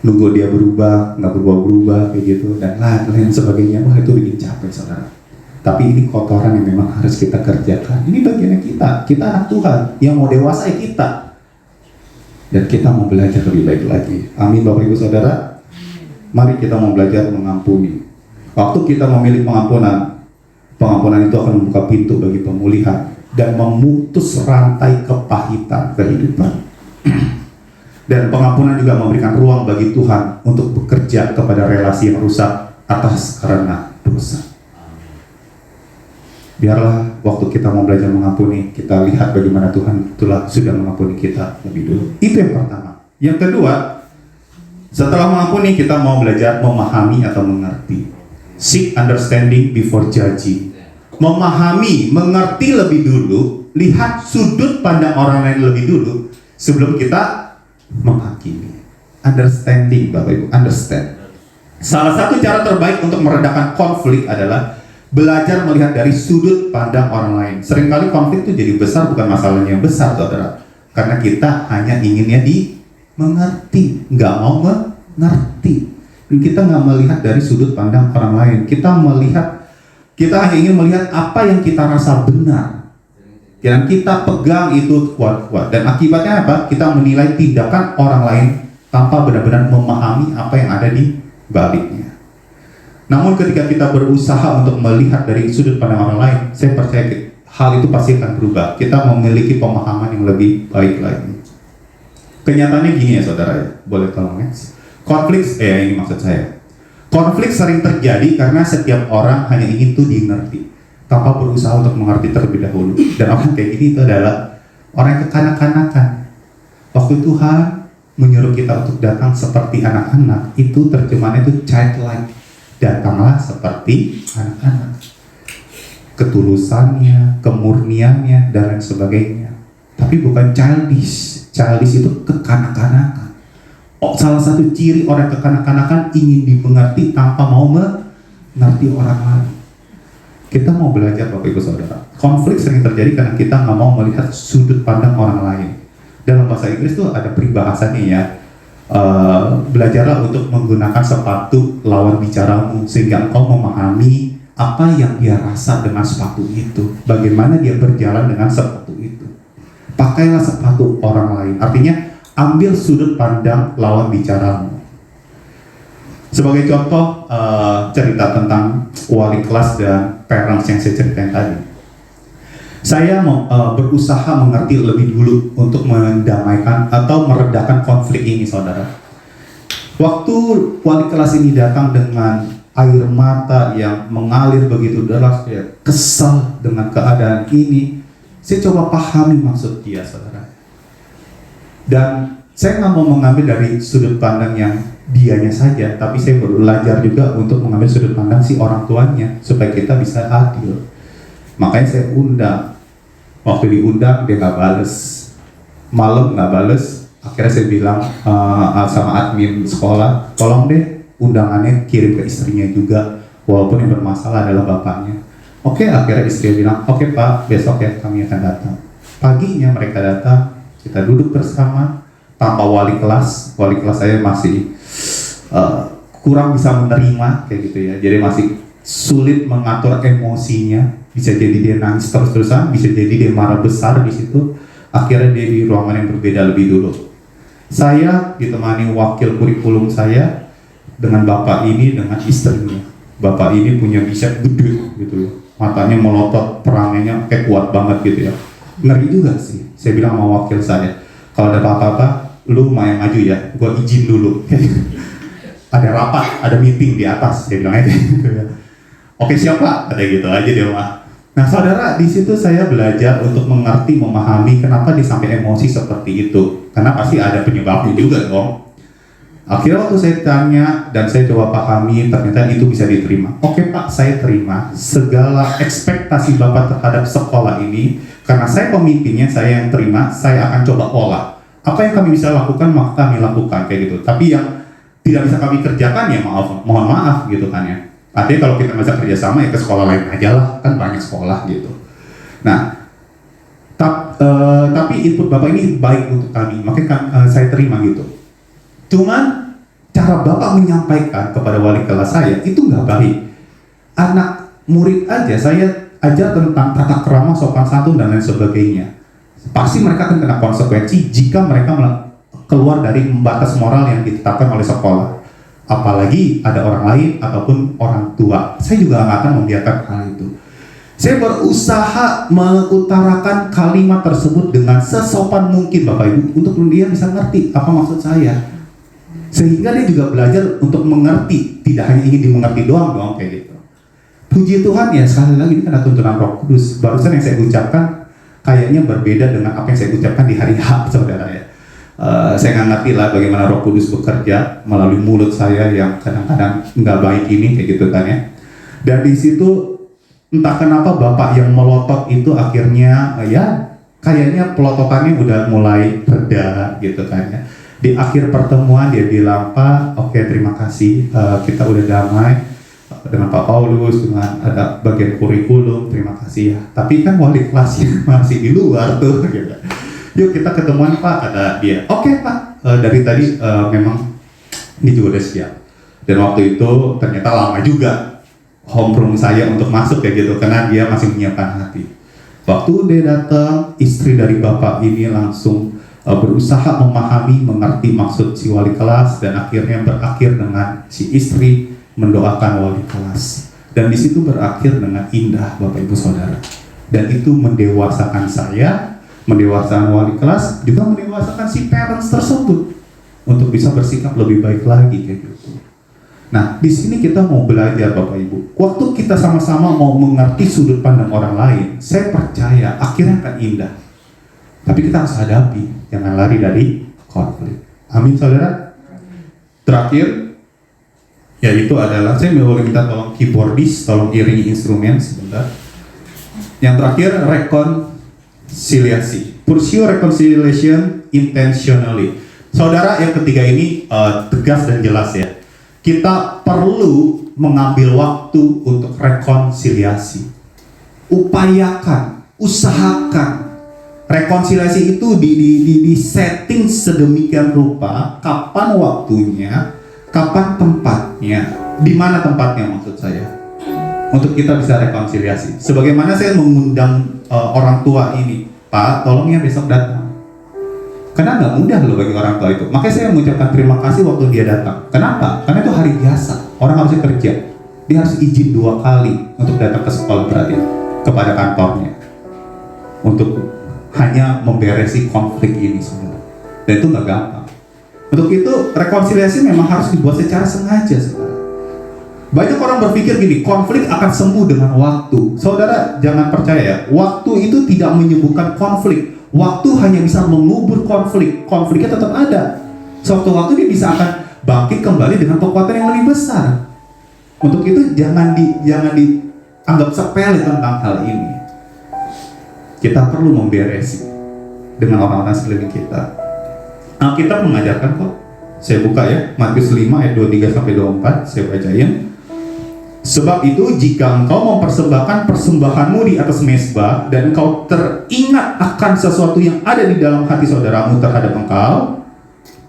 C: Nunggu dia berubah, nggak berubah kayak gitu, dan lain sebagainya, wah itu bikin capek saudara. Tapi ini kotoran yang memang harus kita kerjakan. Ini bagiannya kita anak Tuhan, yang mau dewasa ya kita. Dan kita mau belajar lebih baik lagi. Amin Bapak Ibu Saudara. Mari kita mau belajar mengampuni. Waktu kita memilih pengampunan itu akan membuka pintu bagi pemulihan dan memutus rantai kepahitan kehidupan. Dan pengampunan juga memberikan ruang bagi Tuhan untuk bekerja kepada relasi yang rusak atas karena dosa. Biarlah waktu kita mau belajar mengampuni, kita lihat bagaimana Tuhan itulah sudah mengampuni kita lebih dulu. Itu yang pertama. Yang kedua, setelah mengampuni kita mau belajar memahami atau mengerti. Seek understanding before judging. Memahami, mengerti lebih dulu, lihat sudut pandang orang lain lebih dulu sebelum kita menghakimi. Understanding, Bapak Ibu, understand. Salah satu cara terbaik untuk meredakan konflik adalah belajar melihat dari sudut pandang orang lain. Seringkali konflik itu jadi besar bukan masalahnya yang besar, saudara. Karena kita hanya inginnya dimengerti, nggak mau mengerti. Dan kita nggak melihat dari sudut pandang orang lain. Kita hanya ingin melihat apa yang kita rasa benar. Dan kita pegang itu kuat-kuat. Dan akibatnya apa? Kita menilai tindakan orang lain tanpa benar-benar memahami apa yang ada di baliknya. Namun ketika kita berusaha untuk melihat dari sudut pandang orang lain, saya percaya hal itu pasti akan berubah. Kita memiliki pemahaman yang lebih baik lagi. Kenyataannya gini ya saudara ya, boleh tolong next. Ini maksud saya. Konflik sering terjadi karena setiap orang hanya ingin tuh dimengerti, tanpa berusaha untuk mengerti terlebih dahulu. Dan orang kayak gini itu adalah orang yang kekanak-kanakan. Waktu Tuhan menyuruh kita untuk datang seperti anak-anak, itu terjemahannya itu childlike. Datanglah seperti anak-anak, ketulusannya, kemurniannya, dan lain sebagainya. Tapi bukan childish. Childish itu kekanak-kanakan. Salah satu ciri orang kekanak-kanakan ingin dimengerti tanpa mau mengerti orang lain. Kita mau belajar Bapak Ibu Saudara. Konflik sering terjadi karena kita nggak mau melihat sudut pandang orang lain. Dalam bahasa Inggris tuh ada peribahasanya ya. Belajarlah untuk menggunakan sepatu lawan bicaramu sehingga engkau memahami apa yang dia rasa dengan sepatu itu, bagaimana dia berjalan dengan sepatu itu. Pakailah sepatu orang lain, artinya ambil sudut pandang lawan bicaramu. Sebagai contoh cerita tentang wali kelas dan parents yang saya ceritain tadi, saya berusaha mengerti lebih dulu untuk mendamaikan atau meredakan konflik ini, saudara. Waktu wali kelas ini datang dengan air mata yang mengalir begitu deras, saya kesal dengan keadaan ini. Saya coba pahami maksud dia, saudara. Dan saya nggak mau mengambil dari sudut pandang yang dianya saja, tapi saya belajar juga untuk mengambil sudut pandang si orang tuanya supaya kita bisa adil. Makanya saya undang. Waktu diundang dia nggak bales, malam nggak bales. Akhirnya saya bilang sama admin sekolah, tolong deh undangannya kirim ke istrinya juga, walaupun yang bermasalah adalah bapaknya. Oke, akhirnya istri bilang, oke Pak, besok ya kami akan datang. Paginya mereka datang, kita duduk bersama tanpa wali kelas. Wali kelas saya masih kurang bisa menerima kayak gitu ya, jadi masih sulit mengatur emosinya. Bisa jadi dia nangis terus-terusan, bisa jadi dia marah besar di situ. Akhirnya dia di ruangan yang berbeda lebih dulu. Saya ditemani wakil kurikulum saya dengan bapak ini dengan istrinya. Bapak ini punya bicep gede gitu ya, matanya melotot, perangannya kayak kuat banget gitu ya. Ngeri juga sih. Saya bilang sama wakil saya, kalau ada apa-apa, lu main maju ya, gua izin dulu. Ada rapat, ada meeting di atas, saya bilang aja gitu ya. Oke siapa? Ada gitu aja dia mah. Nah saudara, di situ saya belajar untuk mengerti, memahami kenapa dia sampai emosi seperti itu. Karena pasti ada penyebabnya juga dong. Akhirnya waktu saya tanya dan saya coba pahami, ternyata itu bisa diterima. Oke Pak, saya terima segala ekspektasi Bapak terhadap sekolah ini. Karena saya pemimpinnya, saya yang terima, saya akan coba olah. Apa yang kami bisa lakukan, maka kami lakukan kayak gitu. Tapi yang tidak bisa kami kerjakan ya mohon maaf gitu kan ya. Artinya kalau kita nggak bisa kerjasama ya ke sekolah lain aja lah, kan banyak sekolah gitu. Nah, tapi input Bapak ini baik untuk kami, makanya saya terima gitu. Cuman cara Bapak menyampaikan kepada wali kelas saya itu nggak baik. Anak murid aja saya ajar tentang tata krama, sopan santun dan lain sebagainya. Pasti mereka akan kena konsekuensi jika mereka keluar dari batas moral yang ditetapkan oleh sekolah. Apalagi ada orang lain ataupun orang tua. Saya juga nggak akan membiarkan hal itu. Saya berusaha mengutarakan kalimat tersebut dengan sesopan mungkin Bapak Ibu, untuk dia bisa ngerti apa maksud saya. Sehingga dia juga belajar untuk mengerti, tidak hanya ingin dimengerti doang kayak gitu. Puji Tuhan ya, sekali lagi ini karena tuntunan Roh Kudus. Barusan yang saya ucapkan kayaknya berbeda dengan apa yang saya ucapkan di hari H, saudara ya. Saya nggak ngerti lah bagaimana Roh Kudus bekerja melalui mulut saya yang kadang-kadang nggak baik ini kayak gitu kan ya. Dan di situ entah kenapa Bapak yang melotot itu akhirnya ya kayaknya pelototannya udah mulai reda gitu kan ya. Di akhir pertemuan dia bilang, Pak, oke, terima kasih, kita udah damai dengan Pak Paulus, dengan ada bagian kurikulum, terima kasih ya. Tapi kan wali kelasnya masih di luar tuh gitu. Yuk kita ketemuan Pak, kata dia. Oke Pak, dari tadi memang ini juga udah siap. Dan waktu itu ternyata lama juga homeroom saya untuk masuk kayak gitu, karena dia masih menyiapkan hati. Waktu dia datang, istri dari Bapak ini langsung berusaha memahami, mengerti maksud si wali kelas, dan akhirnya berakhir dengan si istri mendoakan wali kelas. Dan di situ berakhir dengan indah Bapak Ibu Saudara. Dan itu mendewasakan saya, mendewasakan wali kelas, juga mendewasakan si parents tersebut untuk bisa bersikap lebih baik lagi kayak gitu. Nah, di sini kita mau belajar Bapak Ibu. Waktu kita sama-sama mau mengerti sudut pandang orang lain, saya percaya akhirnya akan indah. Tapi kita harus hadapi, jangan lari dari konflik. Amin saudara. Terakhir, yaitu adalah saya boleh minta tolong keyboardis, tolong iringi instrumen sebentar. Yang terakhir, rekonsiliasi. Pursue reconciliation intentionally. Saudara, yang ketiga ini tegas dan jelas ya. Kita perlu mengambil waktu untuk rekonsiliasi. Upayakan, usahakan. Rekonsiliasi itu di setting sedemikian rupa, kapan waktunya, kapan tempatnya, di mana tempatnya maksud saya, untuk kita bisa rekonsiliasi. Sebagaimana saya mengundang orang tua ini, Pak, tolong ya besok datang. Karena nggak mudah loh bagi orang tua itu. Makanya saya mengucapkan terima kasih waktu dia datang. Kenapa? Karena itu hari biasa, orang harusnya kerja. Dia harus izin 2 kali untuk datang ke sekolah berarti, kepada kantornya, untuk hanya memberesi konflik ini semua. Dan itu nggak gampang. Untuk itu rekonsiliasi memang harus dibuat secara sengaja, saudara. Banyak orang berpikir gini, konflik akan sembuh dengan waktu. Saudara jangan percaya, waktu itu tidak menyembuhkan konflik. Waktu hanya bisa mengubur konflik. Konfliknya tetap ada. Suatu waktu dia bisa akan bangkit kembali dengan kekuatan yang lebih besar. Untuk itu jangan dianggap sepele tentang hal ini. Kita perlu memberesi dengan orang-orang sekeliling kita. Alkitab mengajarkan kok. Saya buka ya, Matius 5 ayat 23-24, saya bacain. Sebab itu jika engkau mempersembahkan persembahanmu di atas mezbah dan engkau teringat akan sesuatu yang ada di dalam hati saudaramu terhadap engkau,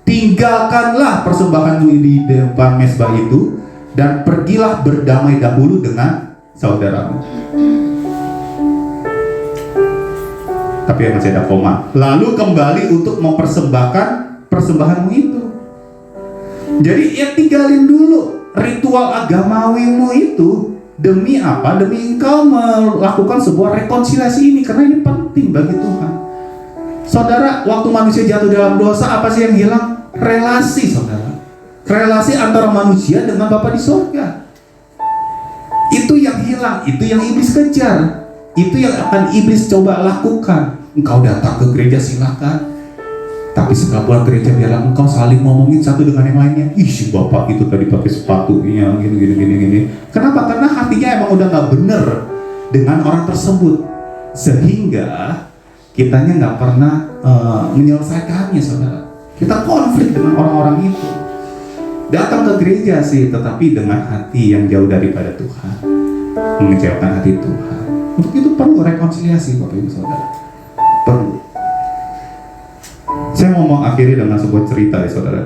C: tinggalkanlah persembahanmu di depan mezbah itu dan pergilah berdamai dahulu dengan saudaramu. Tapi yang masih ada koma. Lalu kembali untuk mempersembahkan persembahanmu itu. Jadi ya tinggalin dulu ritual agamawimu itu. Demi apa? Demi engkau melakukan sebuah rekonsiliasi ini. Karena ini penting bagi Tuhan. Saudara, waktu manusia jatuh dalam dosa, apa sih yang hilang? Relasi, saudara. Relasi antara manusia dengan Bapa di surga. Itu yang hilang, itu yang iblis kejar. Itu yang akan iblis coba lakukan. Engkau datang ke gereja silakan, tapi setelah pulang gereja biarlah engkau saling ngomongin satu dengan yang lainnya. Ih, si bapak itu tadi pakai sepatunya gini. Kenapa? Karena hatinya emang udah nggak bener dengan orang tersebut, sehingga kitanya nggak pernah menyelesaikannya, saudara. Kita konflik dengan orang-orang itu. Datang ke gereja sih, tetapi dengan hati yang jauh daripada Tuhan, mengecewakan hati Tuhan. Untuk itu perlu rekonsiliasi, Bapak Ibu Saudara. Perlu. Saya mau mengakhiri dengan sebuah cerita ya Saudara.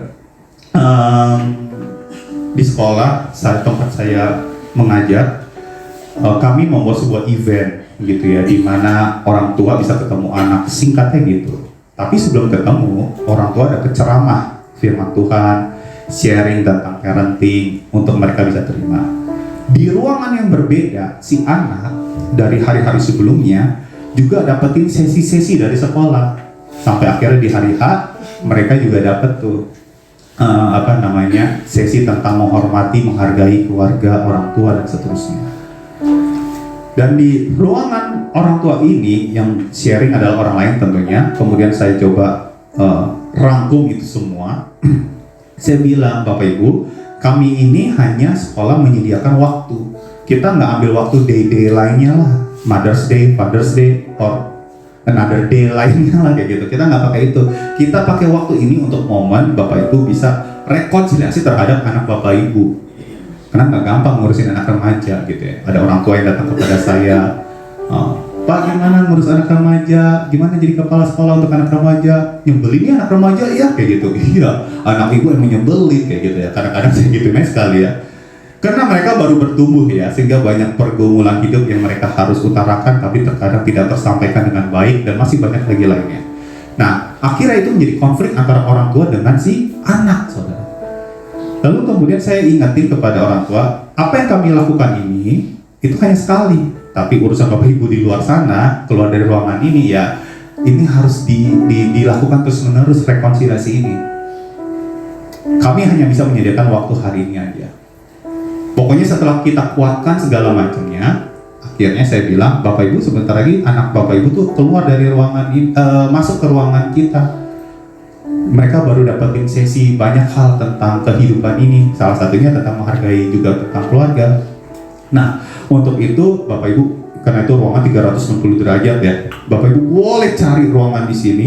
C: Di sekolah, tempat saya mengajar, kami membuat sebuah event gitu ya, di mana orang tua bisa ketemu anak, singkatnya gitu. Tapi sebelum ketemu, orang tua ada ceramah firman Tuhan, sharing tentang parenting untuk mereka bisa terima. Di ruangan yang berbeda, si anak dari hari-hari sebelumnya juga dapetin sesi-sesi dari sekolah. Sampai akhirnya di hari H, mereka juga dapat tuh sesi tentang menghormati, menghargai keluarga, orang tua dan seterusnya. Dan di ruangan orang tua ini yang sharing adalah orang lain tentunya. Kemudian saya coba rangkum itu semua. Saya bilang, Bapak Ibu, kami ini hanya sekolah menyediakan waktu. Kita nggak ambil waktu day-day lainnya lah, Mother's Day, Father's Day, or another day lainnya lah kayak gitu. Kita nggak pakai itu. Kita pakai waktu ini untuk momen Bapak Ibu bisa rekonsiliasi terhadap anak Bapak Ibu. Karena nggak gampang ngurusin anak remaja gitu ya. Ada orang tua yang datang kepada saya, Pak, gimana ngurus anak remaja? Gimana jadi kepala sekolah untuk anak remaja? Nyebelinnya anak remaja ya kayak gitu. Iya, anak ibu yang menyebelin kayak gitu ya. Kadang-kadang saya gitu sekali ya. Karena mereka baru bertumbuh ya, sehingga banyak pergumulan hidup yang mereka harus utarakan, tapi terkadang tidak tersampaikan dengan baik dan masih banyak lagi lainnya. Nah, akhirnya itu menjadi konflik antara orang tua dengan si anak, Saudara. Lalu kemudian saya ingatin kepada orang tua, apa yang kami lakukan ini itu hanya sekali. Tapi urusan Bapak Ibu di luar sana, keluar dari ruangan ini ya, ini harus dilakukan terus-menerus rekonsiliasi ini. Kami hanya bisa menyediakan waktu hari ini aja. Pokoknya setelah kita kuatkan segala macamnya, akhirnya saya bilang, Bapak Ibu sebentar lagi anak Bapak Ibu tuh keluar dari ruangan ini, masuk ke ruangan kita. Mereka baru dapetin sesi banyak hal tentang kehidupan ini. Salah satunya tentang menghargai juga tentang keluarga. Nah, untuk itu Bapak Ibu, karena itu ruangan 360 derajat ya, Bapak Ibu boleh cari ruangan di sini,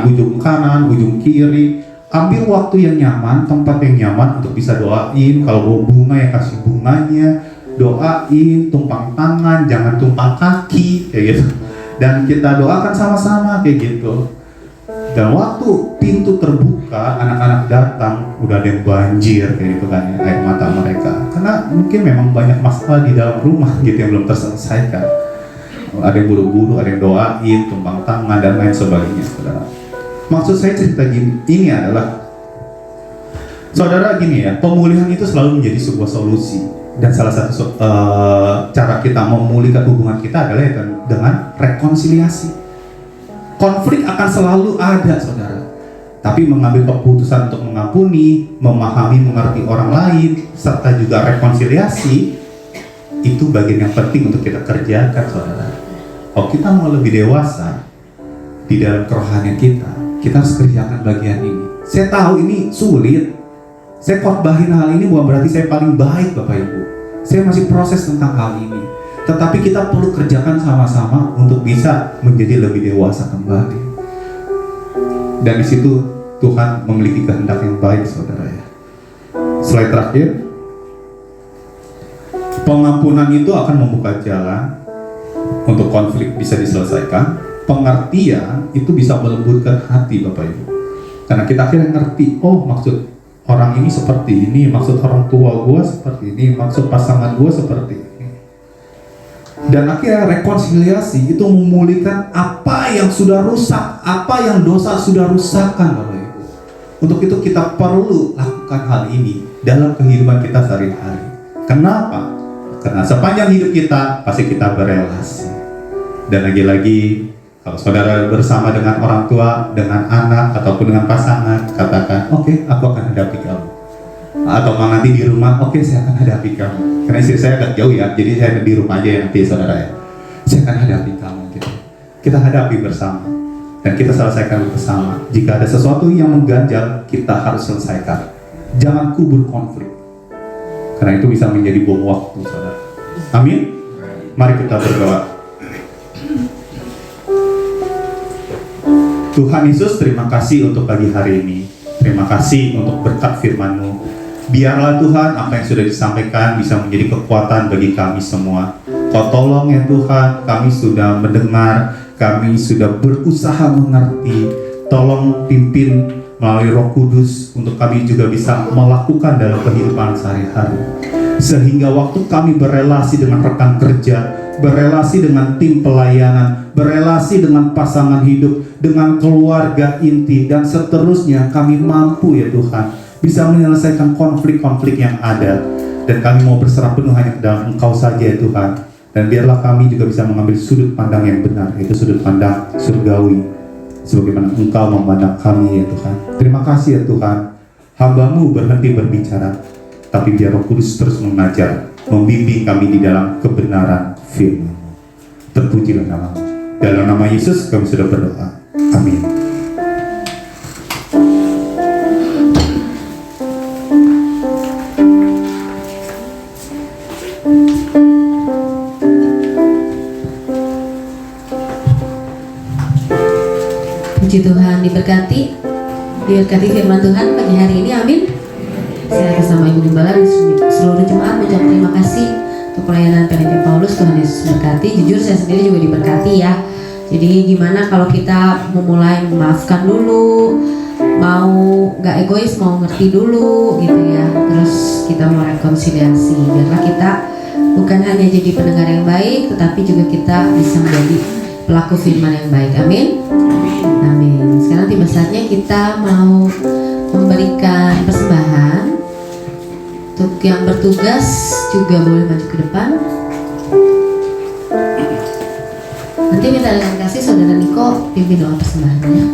C: ujung kanan, ujung kiri, ambil waktu yang nyaman, tempat yang nyaman untuk bisa doain. Kalau mau bunga ya kasih bunganya, doain, tumpang tangan, jangan tumpang kaki kayak gitu. Dan kita doakan sama-sama kayak gitu. Dan waktu pintu terbuka, anak-anak datang, udah ada yang banjir kayak gitu kan ya, air mata mereka. Karena mungkin memang banyak masalah di dalam rumah gitu yang belum terselesaikan. Ada yang buru-buru, ada yang doain, tumpang tangan dan lain sebagainya, Saudara. Maksud saya cerita ini adalah, Saudara, gini ya, pemulihan itu selalu menjadi sebuah solusi. Dan salah satu cara kita memulihkan hubungan kita adalah dengan rekonsiliasi. Konflik akan selalu ada, Saudara. Tapi mengambil keputusan untuk mengampuni, memahami, mengerti orang lain, serta juga rekonsiliasi, itu bagian yang penting untuk kita kerjakan, Saudara. Kalau kita mau lebih dewasa di dalam kerohanian kita harus kerjakan bagian ini. Saya tahu ini sulit. Saya khotbahin hal ini bukan berarti saya paling baik, Bapak Ibu. Saya masih proses tentang hal ini. Tetapi kita perlu kerjakan sama-sama untuk bisa menjadi lebih dewasa kembali. Dan di situ Tuhan memiliki kehendak yang baik, Saudara ya. Slide terakhir. Pengampunan itu akan membuka jalan untuk konflik bisa diselesaikan. Pengertian itu bisa melembutkan hati, Bapak Ibu. Karena kita akhirnya ngerti, oh maksud orang ini seperti ini, maksud orang tua gue seperti ini, maksud pasangan gue seperti ini. Dan akhirnya rekonsiliasi itu memulihkan apa yang sudah rusak, apa yang dosa sudah rusakkan, Bapak Ibu. Untuk itu kita perlu lakukan hal ini dalam kehidupan kita sehari-hari. Kenapa? Karena sepanjang hidup kita pasti kita berelasi. Dan lagi-lagi kalau Saudara bersama dengan orang tua, dengan anak ataupun dengan pasangan, katakan, oke, aku akan hadapi kamu. Atau nanti di rumah, oke, saya akan hadapi kamu. Karena istri saya agak jauh ya, jadi saya di rumah aja ya nanti, Saudara ya. Saya akan hadapi kamu gitu. Kita hadapi bersama dan kita selesaikan bersama. Jika ada sesuatu yang mengganjal, kita harus selesaikan. Jangan kubur konflik, karena itu bisa menjadi bom waktu, Saudara. Amin. Mari kita berdoa. Tuhan Yesus, terima kasih untuk pagi hari ini. Terima kasih untuk berkat firman-Mu. Biarlah Tuhan apa yang sudah disampaikan bisa menjadi kekuatan bagi kami semua. Kau tolong ya Tuhan, kami sudah mendengar, kami sudah berusaha mengerti. Tolong pimpin melalui Roh Kudus untuk kami juga bisa melakukan dalam kehidupan sehari-hari. Sehingga waktu kami berelasi dengan rekan kerja, berelasi dengan tim pelayanan, berelasi dengan pasangan hidup, dengan keluarga inti, dan seterusnya, kami mampu ya Tuhan bisa menyelesaikan konflik-konflik yang ada. Dan kami mau berserah penuh hanya ke dalam Engkau saja ya Tuhan. Dan biarlah kami juga bisa mengambil sudut pandang yang benar, yaitu sudut pandang surgawi, sebagaimana Engkau memandang kami ya Tuhan. Terima kasih ya Tuhan, hamba-Mu berhenti berbicara, tapi biar Roh Kudus terus mengajar, membimbing kami di dalam kebenaran firman. Terpujilah nama-Mu. Dalam nama Yesus kami sudah berdoa. Amin.
A: Puji Tuhan, diberkati firman Tuhan pagi hari ini, amin. Saya bersama Ibu Gembala dan seluruh jemaat mengucap terima kasih untuk pelayanan PDP Paulus. Tuhan Yesus berkati. Jujur saya sendiri juga diberkati ya. Jadi gimana kalau kita memulai memaafkan dulu, mau gak egois, mau ngerti dulu gitu ya. Terus kita mau rekonsiliasi. Biarlah kita bukan hanya jadi pendengar yang baik, tetapi juga kita bisa menjadi pelaku firman yang baik. Amin. Amin. Sekarang tiba saatnya kita mau memberikan persembahan. Untuk yang bertugas juga boleh maju ke depan. Nanti minta dengan kasih Saudara Niko pimpin doa persembahannya.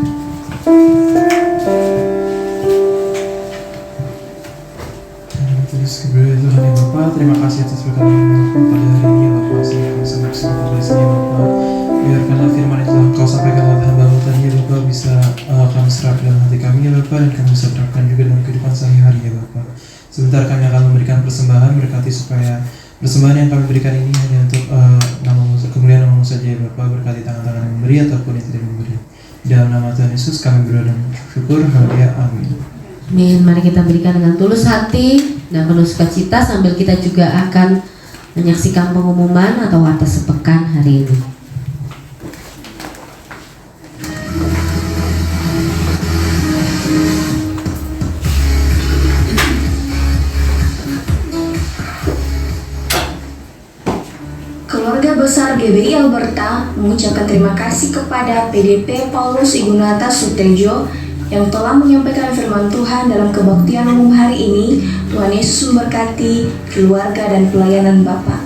D: Terus kemudian Tuhan ya Bapak, terima kasih atas berkat yang Bapak pada hari ini ya Bapak. Sehingga kami sama bersama di sini Bapak. Biarkanlah firman yang telah Engkau sampaikan oleh hamba-Mu tadi ya Bapak bisa kami serap dalam hati kami ya Bapak, dan kami bisa terapkan juga dalam kehidupan sehari-hari ya Bapak. Sebentar kami akan memberikan persembahan, berkati supaya persembahan yang kami berikan ini hanya untuk kemuliaan nama-Mu saja ya Bapak. Berkati tangan-tangan yang memberi ataupun yang tidak memberi. Dalam nama Tuhan Yesus kami berdoa dan bersyukur. Haleluya. Amin.
A: Amin. Mari kita berikan dengan tulus hati dan penuh sukacita sambil kita juga akan menyaksikan pengumuman atau warta sepekan hari ini.
E: Keluarga besar GBI Alberta mengucapkan terima kasih kepada PDP Paulus Igunata Sutejo yang telah menyampaikan firman Tuhan dalam kebaktian umum hari ini. Tuhan Yesus memberkati keluarga dan pelayanan Bapak.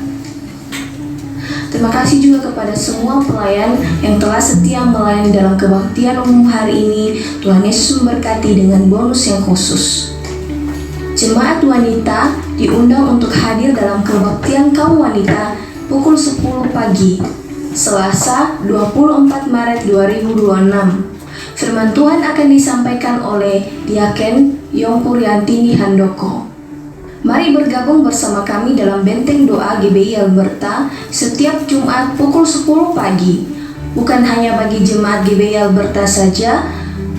E: Terima kasih juga kepada semua pelayan yang telah setia melayani dalam kebaktian umum hari ini. Tuhan Yesus memberkati dengan bonus yang khusus. Jemaat wanita diundang untuk hadir dalam kebaktian kaum wanita pukul 10 pagi, Selasa 24 Maret 2026. Firman Tuhan akan disampaikan oleh Diaken Yongpuriantini Handoko. Mari bergabung bersama kami dalam benteng doa GBI Alberta setiap Jumat pukul 10 pagi. Bukan hanya bagi jemaat GBI Alberta saja,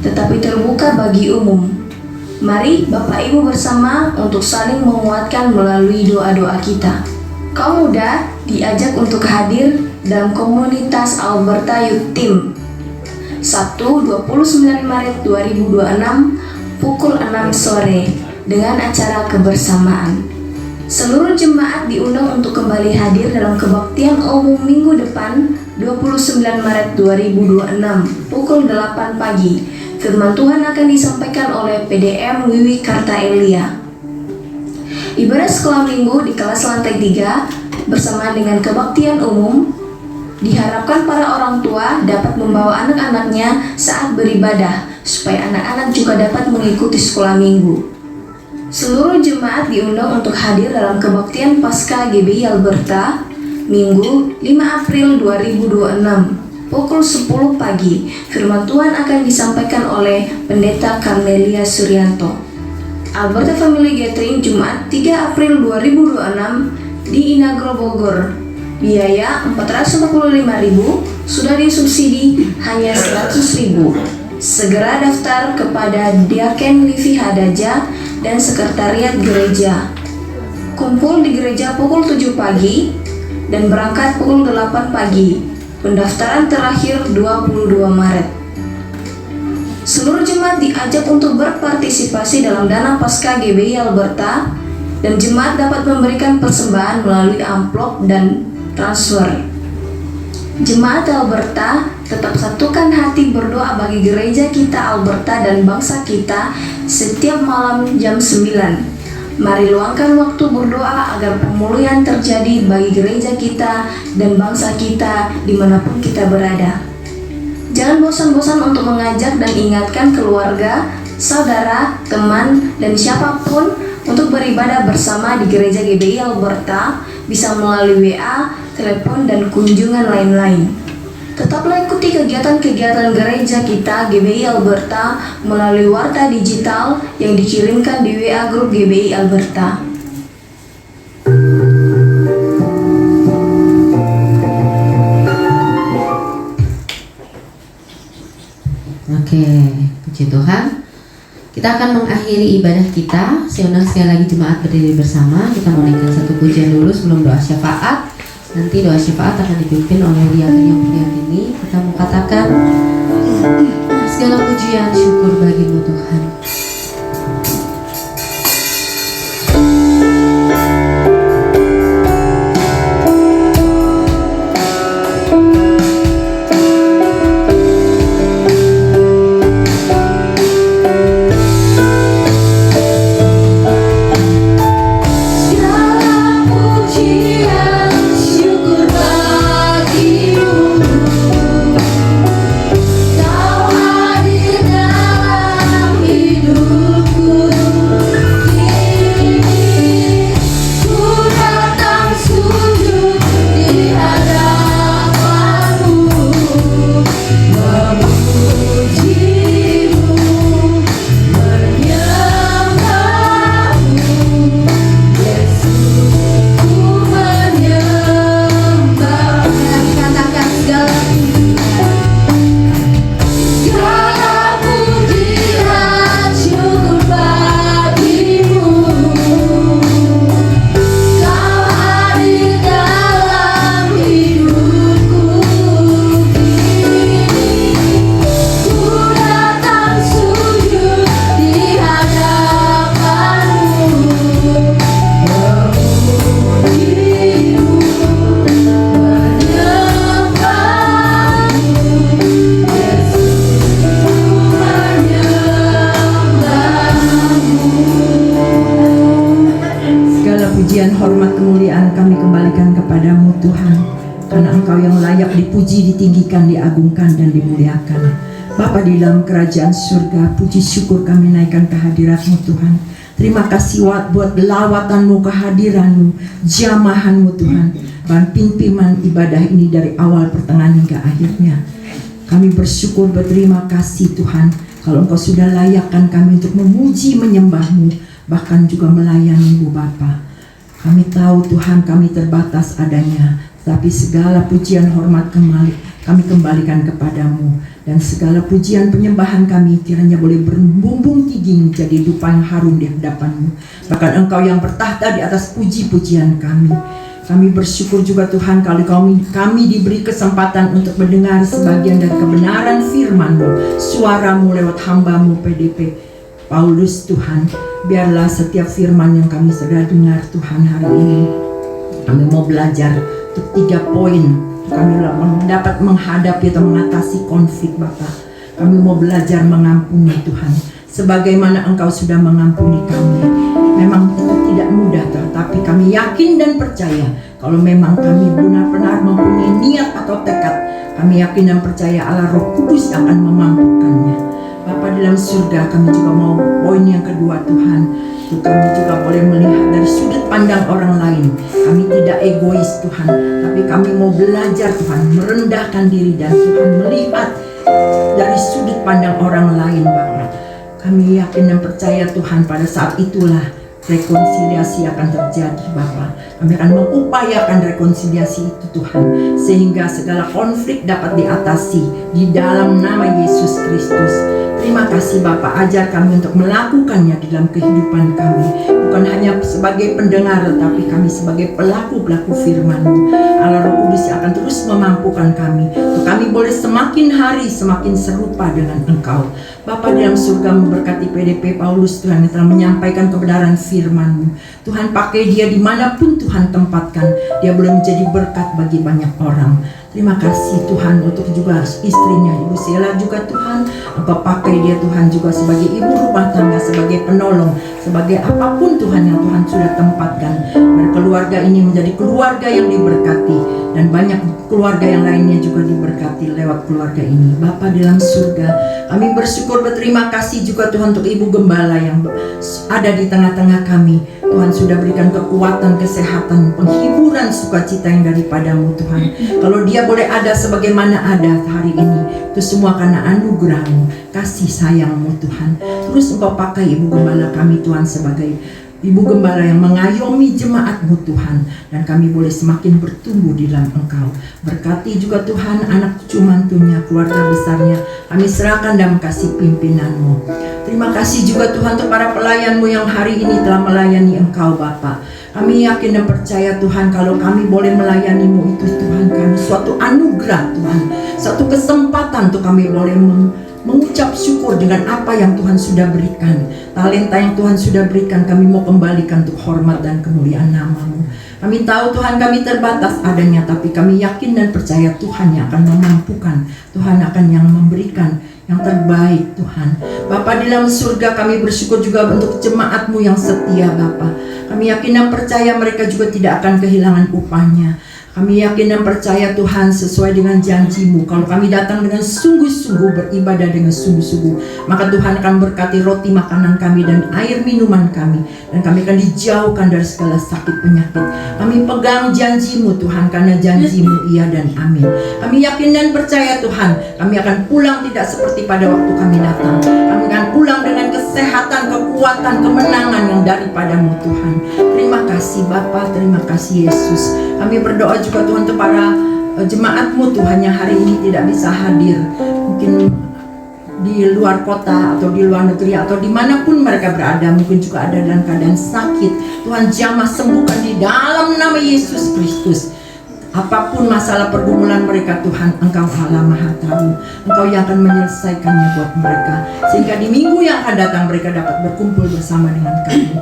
E: tetapi terbuka bagi umum. Mari Bapak Ibu bersama untuk saling menguatkan melalui doa-doa kita. Kaum muda diajak untuk hadir dalam komunitas Alberta Youth Team Sabtu 29 Maret 2026 pukul 6 sore dengan acara kebersamaan. Seluruh jemaat diundang untuk kembali hadir dalam kebaktian umum minggu depan 29 Maret 2026 pukul 8 pagi. Firman Tuhan akan disampaikan oleh PDM Wiwi Kartaelia. Ibadah sekolah minggu di kelas lantai 3 bersama dengan kebaktian umum. Diharapkan para orang tua dapat membawa anak-anaknya saat beribadah supaya anak-anak juga dapat mengikuti sekolah minggu. Seluruh jemaat diundang untuk hadir dalam kebaktian Paskah GBI Alberta Minggu 5 April 2026 pukul 10 pagi. Firman Tuhan akan disampaikan oleh Pendeta Carmelia Suryanto. Alberta Family Gathering Jumat 3 April 2026 di Inagro Bogor. Biaya 445.000, sudah disubsidi hanya 100.000. Segera daftar kepada Diaken Livi Hadaja dan sekretariat gereja. Kumpul di gereja pukul 7 pagi dan berangkat pukul 8 pagi. Pendaftaran terakhir 22 Maret. Seluruh jemaat diajak untuk berpartisipasi dalam dana Paskah GBI Alberta, dan jemaat dapat memberikan persembahan melalui amplop dan transfer. Jemaat Alberta, tetap satukan hati berdoa bagi gereja kita Alberta dan bangsa kita setiap malam jam 9. Mari luangkan waktu berdoa agar pemulihan terjadi bagi gereja kita dan bangsa kita dimanapun kita berada. Jangan bosan-bosan untuk mengajak dan ingatkan keluarga, saudara, teman, dan siapapun untuk beribadah bersama di gereja GBI Alberta, bisa melalui WA, telepon, dan kunjungan lain-lain. Tetaplah ikuti kegiatan-kegiatan gereja kita GBI Alberta melalui warta digital yang dikirimkan di WA grup GBI Alberta.
A: Oke, puji Tuhan. Kita akan mengakhiri ibadah kita. Saya undang sekali lagi jemaat berdiri bersama. Kita menaikkan satu pujian dulu sebelum doa syafaat. Nanti doa syafaat akan dipimpin oleh diakon yang mulia ini. Kita mau katakan segala pujian syukur bagimu Tuhan.
F: Ditinggikan, diagungkan, dan dimuliakan. Bapa di dalam kerajaan surga, puji syukur kami naikkan kehadirat-Mu Tuhan. Terima kasih buat lawatan-Mu, kehadiran-Mu, jamahan-Mu Tuhan, dan pimpinan ibadah ini dari awal, pertengahan, hingga akhirnya. Kami bersyukur, berterima kasih Tuhan, kalau Engkau sudah layakkan kami untuk memuji, menyembah-Mu, bahkan juga melayani-Mu Bapa. Kami tahu Tuhan kami terbatas adanya, tapi segala pujian hormat kami kembalikan kepadamu, dan segala pujian penyembahan kami kiranya boleh berbumbung tinggi menjadi dupa yang harum di hadapanmu. Bahkan Engkau yang bertahta di atas puji-pujian kami. Kami bersyukur juga Tuhan kalau kami diberi kesempatan untuk mendengar sebagian dari kebenaran firman-Mu, suara-Mu lewat hamba-Mu PDP Paulus Tuhan. Biarlah setiap firman yang kami sudah dengar Tuhan hari ini, kami mau belajar untuk 3 poin. Kami dapat menghadapi atau mengatasi konflik Bapa. Kami mau belajar mengampuni Tuhan, sebagaimana Engkau sudah mengampuni kami. Memang itu tidak mudah, tetapi kami yakin dan percaya kalau memang kami benar-benar mempunyai niat atau tekad, kami yakin dan percaya Allah Roh Kudus akan memampukannya. Bapa di dalam surga, kami juga mau poin yang kedua Tuhan, itu kami juga boleh melihat dari sudut pandang orang lain. Kami tidak egois Tuhan, tapi kami mau belajar Tuhan merendahkan diri, dan Tuhan melihat dari sudut pandang orang lain Bapa. Kami yakin dan percaya Tuhan pada saat itulah rekonsiliasi akan terjadi Bapa. Kami akan mengupayakan rekonsiliasi itu Tuhan, sehingga segala konflik dapat diatasi di dalam nama Yesus Kristus. Terima kasih Bapa, ajar kami untuk melakukannya di dalam kehidupan kami. Bukan hanya sebagai pendengar, tetapi kami sebagai pelaku-pelaku firman-Mu. Allah Roh Kudus akan terus memampukan kami untuk kami boleh semakin hari semakin serupa dengan Engkau. Bapa di dalam surga, memberkati PDP Paulus Tuhan yang telah menyampaikan kebenaran firman-Mu. Tuhan, pakai dia dimanapun Tuhan tempatkan, dia boleh menjadi berkat bagi banyak orang. Terima kasih Tuhan untuk juga istrinya Ibu Sela juga Tuhan. Engkau pakai dia Tuhan juga sebagai ibu rumah tangga, sebagai penolong, sebagai apapun Tuhan yang Tuhan sudah tempatkan. Dan keluarga ini menjadi keluarga yang diberkati, dan banyak keluarga yang lainnya juga diberkati lewat keluarga ini. Bapa di dalam surga, kami bersyukur, berterima kasih juga Tuhan untuk Ibu Gembala yang ada di tengah-tengah kami. Tuhan sudah berikan kekuatan, kesehatan, penghiburan, sukacita yang daripadamu Tuhan. Kalau dia boleh ada sebagaimana ada hari ini, itu semua karena anugerah-Mu, kasih sayang-Mu Tuhan. Terus Engkau pakai Ibu Gembala kami Tuhan sebagai Ibu Gembala yang mengayomi jemaat-Mu Tuhan, dan kami boleh semakin bertumbuh di dalam Engkau. Berkati juga Tuhan anak cucu mantunya, keluarga besarnya, kami serahkan dalam kasih pimpinan-Mu. Terima kasih juga Tuhan untuk para pelayan-Mu yang hari ini telah melayani Engkau Bapa. Kami yakin dan percaya Tuhan, kalau kami boleh melayani-Mu itu Tuhan, kami suatu anugerah Tuhan, suatu kesempatan untuk kami boleh mengucap syukur dengan apa yang Tuhan sudah berikan. Talenta yang Tuhan sudah berikan, kami mau kembalikan untuk hormat dan kemuliaan nama-Mu. Kami tahu Tuhan kami terbatas adanya, tapi kami yakin dan percaya Tuhan yang akan memampukan, Tuhan akan yang memberikan yang terbaik Tuhan. Bapa di dalam surga, kami bersyukur juga untuk jemaat-Mu yang setia Bapa. Kami yakin dan percaya mereka juga tidak akan kehilangan upahnya. Kami yakin dan percaya Tuhan sesuai dengan janji-Mu, kalau kami datang dengan sungguh-sungguh, beribadah dengan sungguh-sungguh, maka Tuhan akan berkati roti makanan kami dan air minuman kami, dan kami akan dijauhkan dari segala sakit penyakit. Kami pegang janji-Mu Tuhan, karena janji-Mu iya dan amin. Kami yakin dan percaya Tuhan, kami akan pulang tidak seperti pada waktu kami datang. Kami akan pulang dengan kesehatan, kekuatan, kemenangan yang daripada-Mu Tuhan. Terima kasih Bapa, terima kasih Yesus. Kami berdoa juga Tuhan untuk para jemaat-Mu Tuhan yang hari ini tidak bisa hadir, mungkin di luar kota atau di luar negeri atau dimanapun mereka berada, mungkin juga ada dalam keadaan sakit. Tuhan jamah sembuhkan di dalam nama Yesus Kristus. Apapun masalah pergumulan mereka Tuhan, Engkau Allah Maha Tahu. Engkau yang akan menyelesaikannya buat mereka, sehingga di minggu yang akan datang mereka dapat berkumpul bersama dengan kami.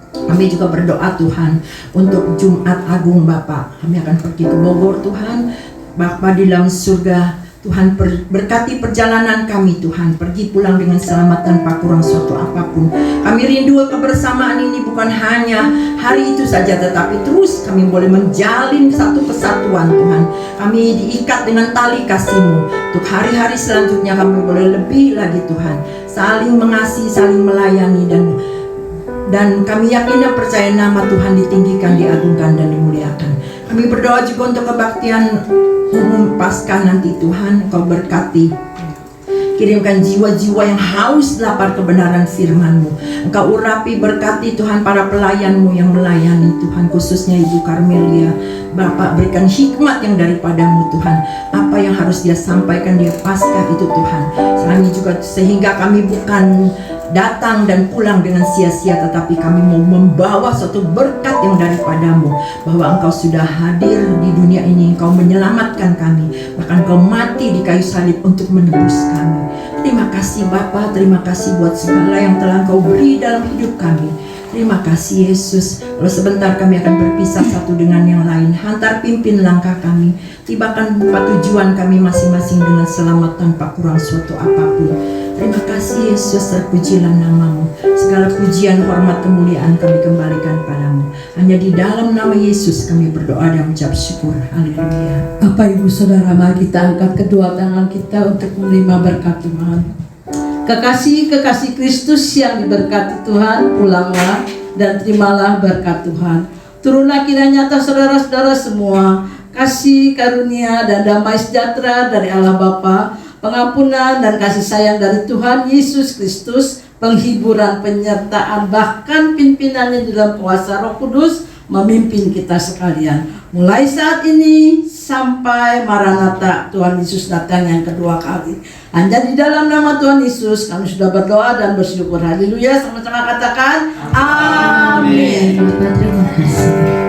F: Kami juga berdoa Tuhan untuk Jumat Agung Bapa. Kami akan pergi ke Bogor Tuhan. Bapa di dalam surga, Tuhan berkati perjalanan kami Tuhan. Pergi pulang dengan selamat tanpa kurang suatu apapun. Kami rindu kebersamaan ini bukan hanya hari itu saja, tetapi terus kami boleh menjalin satu kesatuan Tuhan. Kami diikat dengan tali kasih-Mu. Untuk hari-hari selanjutnya kami boleh lebih lagi Tuhan, saling mengasihi, saling melayani, dan kami yakin dan percaya nama Tuhan ditinggikan, diagungkan, dan dimuliakan. Kami berdoa juga untuk kebaktian umum Paskah nanti Tuhan, Engkau berkati. Kirimkan jiwa-jiwa yang haus lapar kebenaran firman-Mu. Engkau urapi, berkati Tuhan para pelayan-Mu yang melayani Tuhan, khususnya Ibu Karmelia. Bapak berikan hikmat yang daripada-Mu Tuhan. Apa yang harus dia sampaikan dia Paskah itu Tuhan. Kami juga sehingga kami bukan datang dan pulang dengan sia-sia, tetapi kami mau membawa suatu berkat yang daripada-Mu, bahwa Engkau sudah hadir di dunia ini, Engkau menyelamatkan kami, bahkan Engkau mati di kayu salib untuk menebus kami. Terima kasih Bapa, terima kasih buat segala yang telah Engkau beri dalam hidup kami. Terima kasih Yesus. Kalau sebentar kami akan berpisah satu dengan yang lain, hantar pimpin langkah kami, tibakan tempat tujuan kami masing-masing dengan selamat tanpa kurang suatu apapun. Terima kasih Yesus, terpujilah nama-Mu. Segala pujian, hormat, kemuliaan kami kembalikan padamu. Hanya di dalam nama Yesus kami berdoa dan mengucap syukur. Haleluya.
B: Bapak Ibu Saudara, mari kita angkat kedua tangan kita untuk menerima berkat Tuhan. Kekasih-kekasih Kristus yang diberkati Tuhan, pulanglah dan terimalah berkat Tuhan. Turunlah kiranya atas saudara-saudara semua kasih, karunia, dan damai sejahtera dari Allah Bapa, pengampunan dan kasih sayang dari Tuhan Yesus Kristus, penghiburan, penyertaan, bahkan pimpinannya di dalam kuasa Roh Kudus
G: memimpin kita sekalian. Mulai saat ini sampai Maranatha, Tuhan Yesus datang yang kedua kali. Hanya di dalam nama Tuhan Yesus kami sudah berdoa dan bersyukur. Haleluya, sama-sama katakan amin.
A: Terima kasih.